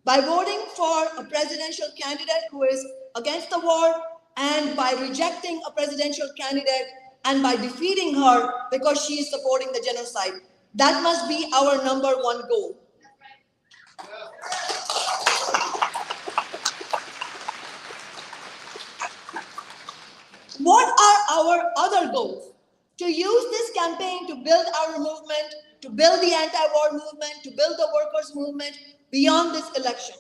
By voting for a presidential candidate who is against the war, and by rejecting a presidential candidate, and by defeating her because she is supporting the genocide. That must be our #1 goal. What are our other goals? To use this campaign to build our movement, to build the anti-war movement, to build the workers' movement beyond this election.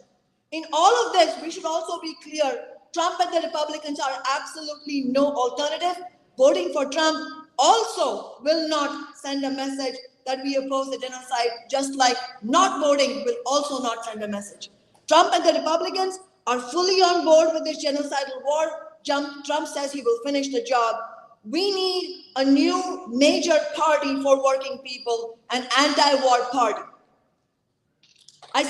In all of this, we should also be clear, Trump and the Republicans are absolutely no alternative. Voting for Trump also will not send a message that we oppose the genocide, just like not voting will also not send a message. Trump and the Republicans are fully on board with this genocidal war. Trump says he will finish the job. We need a new major party for working people, an anti-war party. I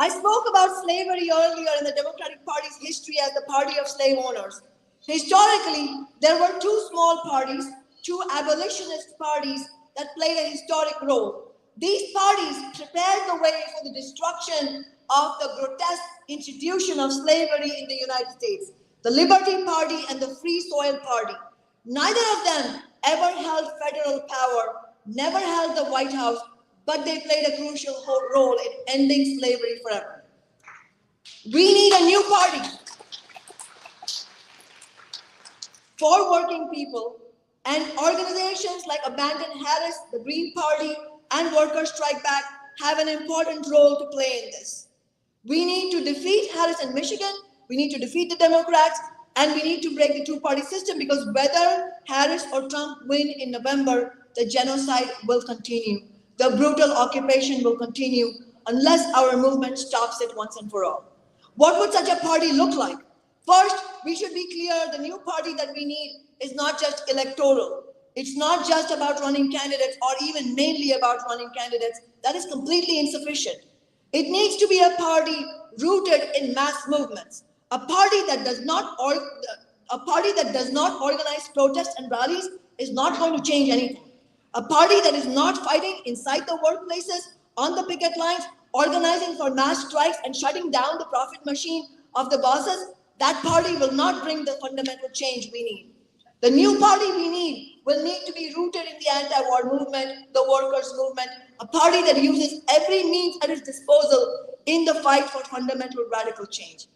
spoke about slavery earlier in the Democratic Party's history as the party of slave owners. Historically, there were two small parties, two abolitionist parties that played a historic role. These parties prepared the way for the destruction of the grotesque institution of slavery in the United States, the Liberty Party and the Free Soil Party. Neither of them ever held federal power, never held the White House, but they played a crucial role in ending slavery forever. We need a new party for working people, and organizations like Abandon Harris, the Green Party, and Workers Strike Back have an important role to play in this. We need to defeat Harris in Michigan, we need to defeat the Democrats, and we need to break the two-party system, because whether Harris or Trump win in November, the genocide will continue. The brutal occupation will continue unless our movement stops it once and for all. What would such a party look like? First, we should be clear, the new party that we need is not just electoral. It's not just about running candidates or even mainly about running candidates. That is completely insufficient. It needs to be a party rooted in mass movements, a party that does not organize protests and rallies is not going to change anything. A party that is not fighting inside the workplaces, on the picket lines, organizing for mass strikes and shutting down the profit machine of the bosses, that party will not bring the fundamental change we need. The new party we need will need to be rooted in the anti-war movement, the workers' movement, a party that uses every means at its disposal in the fight for fundamental radical change.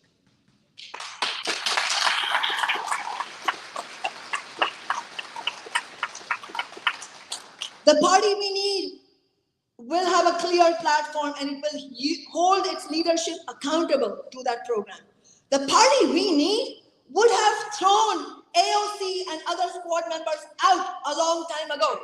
The party we need will have a clear platform, and it will hold its leadership accountable to that program. The party we need would have thrown AOC and other squad members out a long time ago.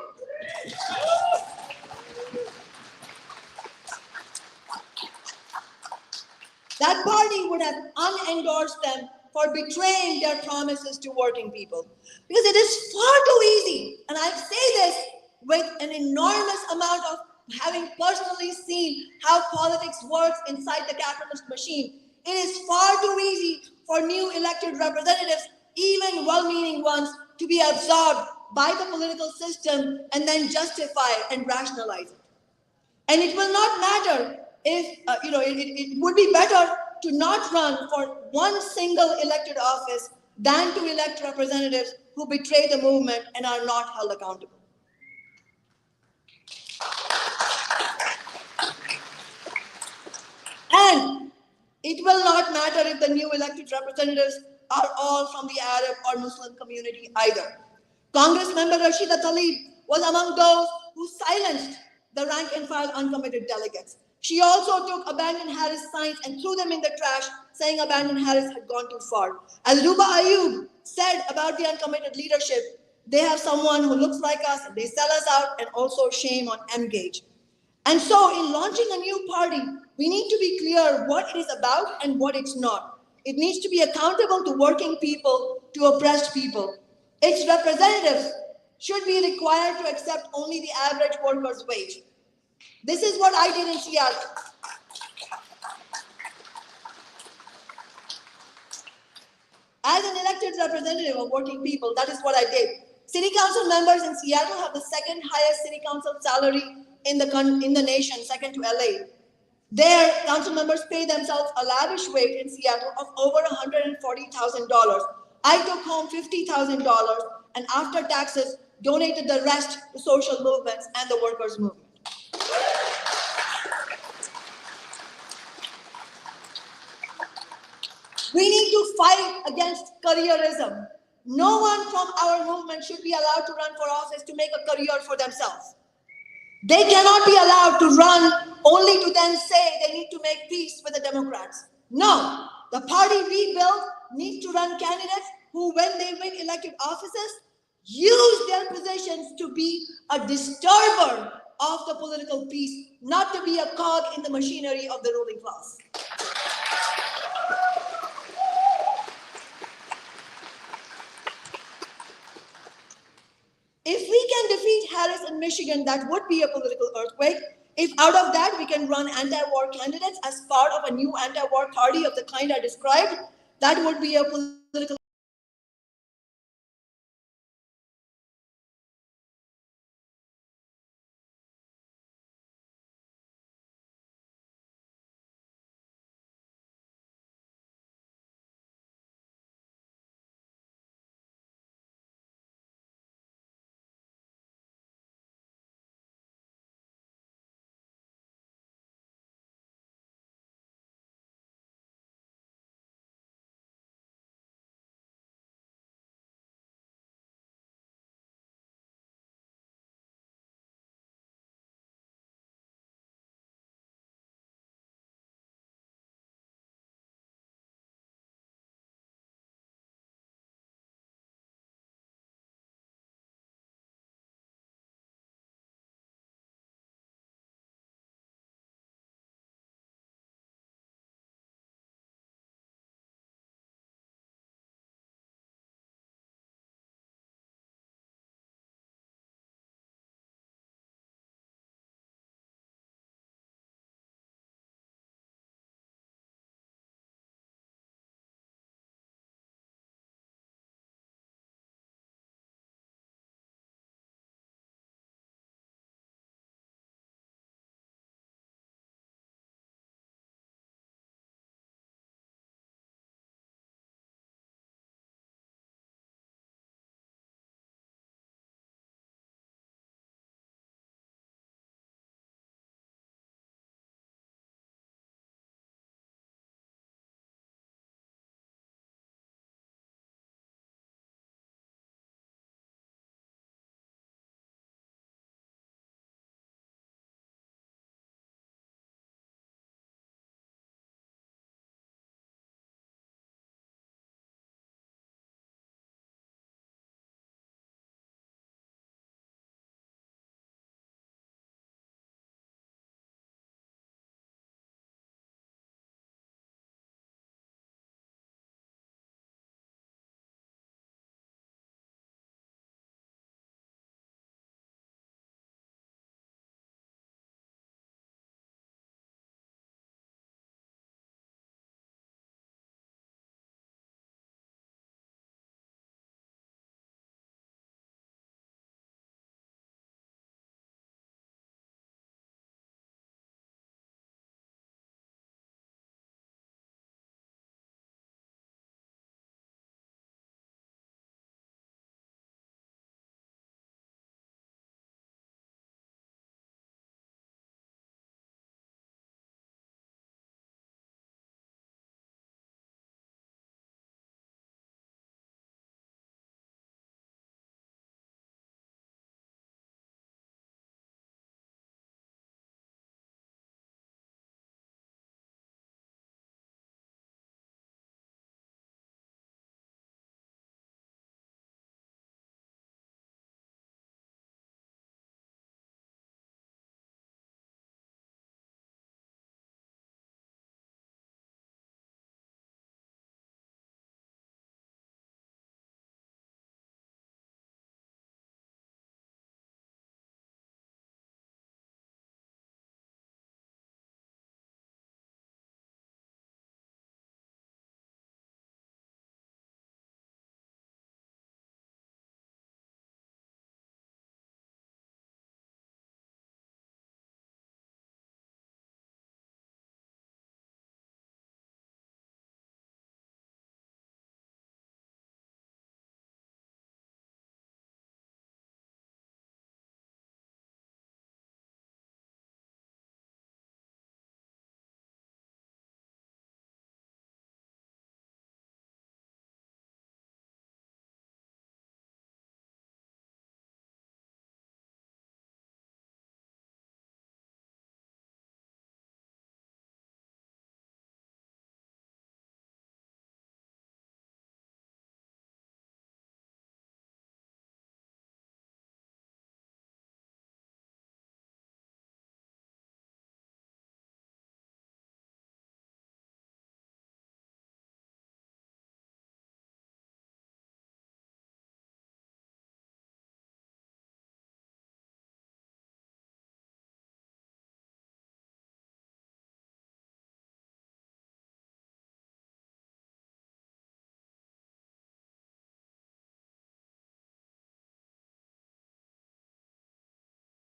That party would have unendorsed them for betraying their promises to working people. Because it is far too easy, and I say this with an enormous amount of having personally seen how politics works inside the capitalist machine. It is far too easy for new elected representatives, even well-meaning ones, to be absorbed by the political system and then justify and rationalize it. And it will not matter if, it would be better to not run for one single elected office than to elect representatives who betray the movement and are not held accountable. And it will not matter if the new elected representatives are all from the Arab or Muslim community either. Congress member Rashida Tlaib was among those who silenced the rank and file uncommitted delegates. She also took Abandon Harris signs and threw them in the trash, saying Abandon Harris had gone too far. As Ruba Ayub said about the uncommitted leadership, they have someone who looks like us, and they sell us out, and also shame on M-Gage. And so in launching a new party, we need to be clear what it is about and what it's not. It needs to be accountable to working people, to oppressed people. Its representatives should be required to accept only the average worker's wage. This is what I did in Seattle. As an elected representative of working people, that is what I did. City council members in Seattle have the second highest city council salary in the nation, second to LA. Their council members pay themselves a lavish wage in Seattle of over $140,000. I took home $50,000 and after taxes donated the rest to social movements and the workers' movement. We need to fight against careerism. No one from our movement should be allowed to run for office to make a career for themselves. They cannot be allowed to run only to then say they need to make peace with the Democrats. No, the party we built needs to run candidates who, when they win elected offices, use their positions to be a disturber of the political peace, not to be a cog in the machinery of the ruling class. If we can defeat Harris in Michigan, that would be a political earthquake. If out of that we can run anti-war candidates as part of a new anti-war party of the kind I described, that would be a political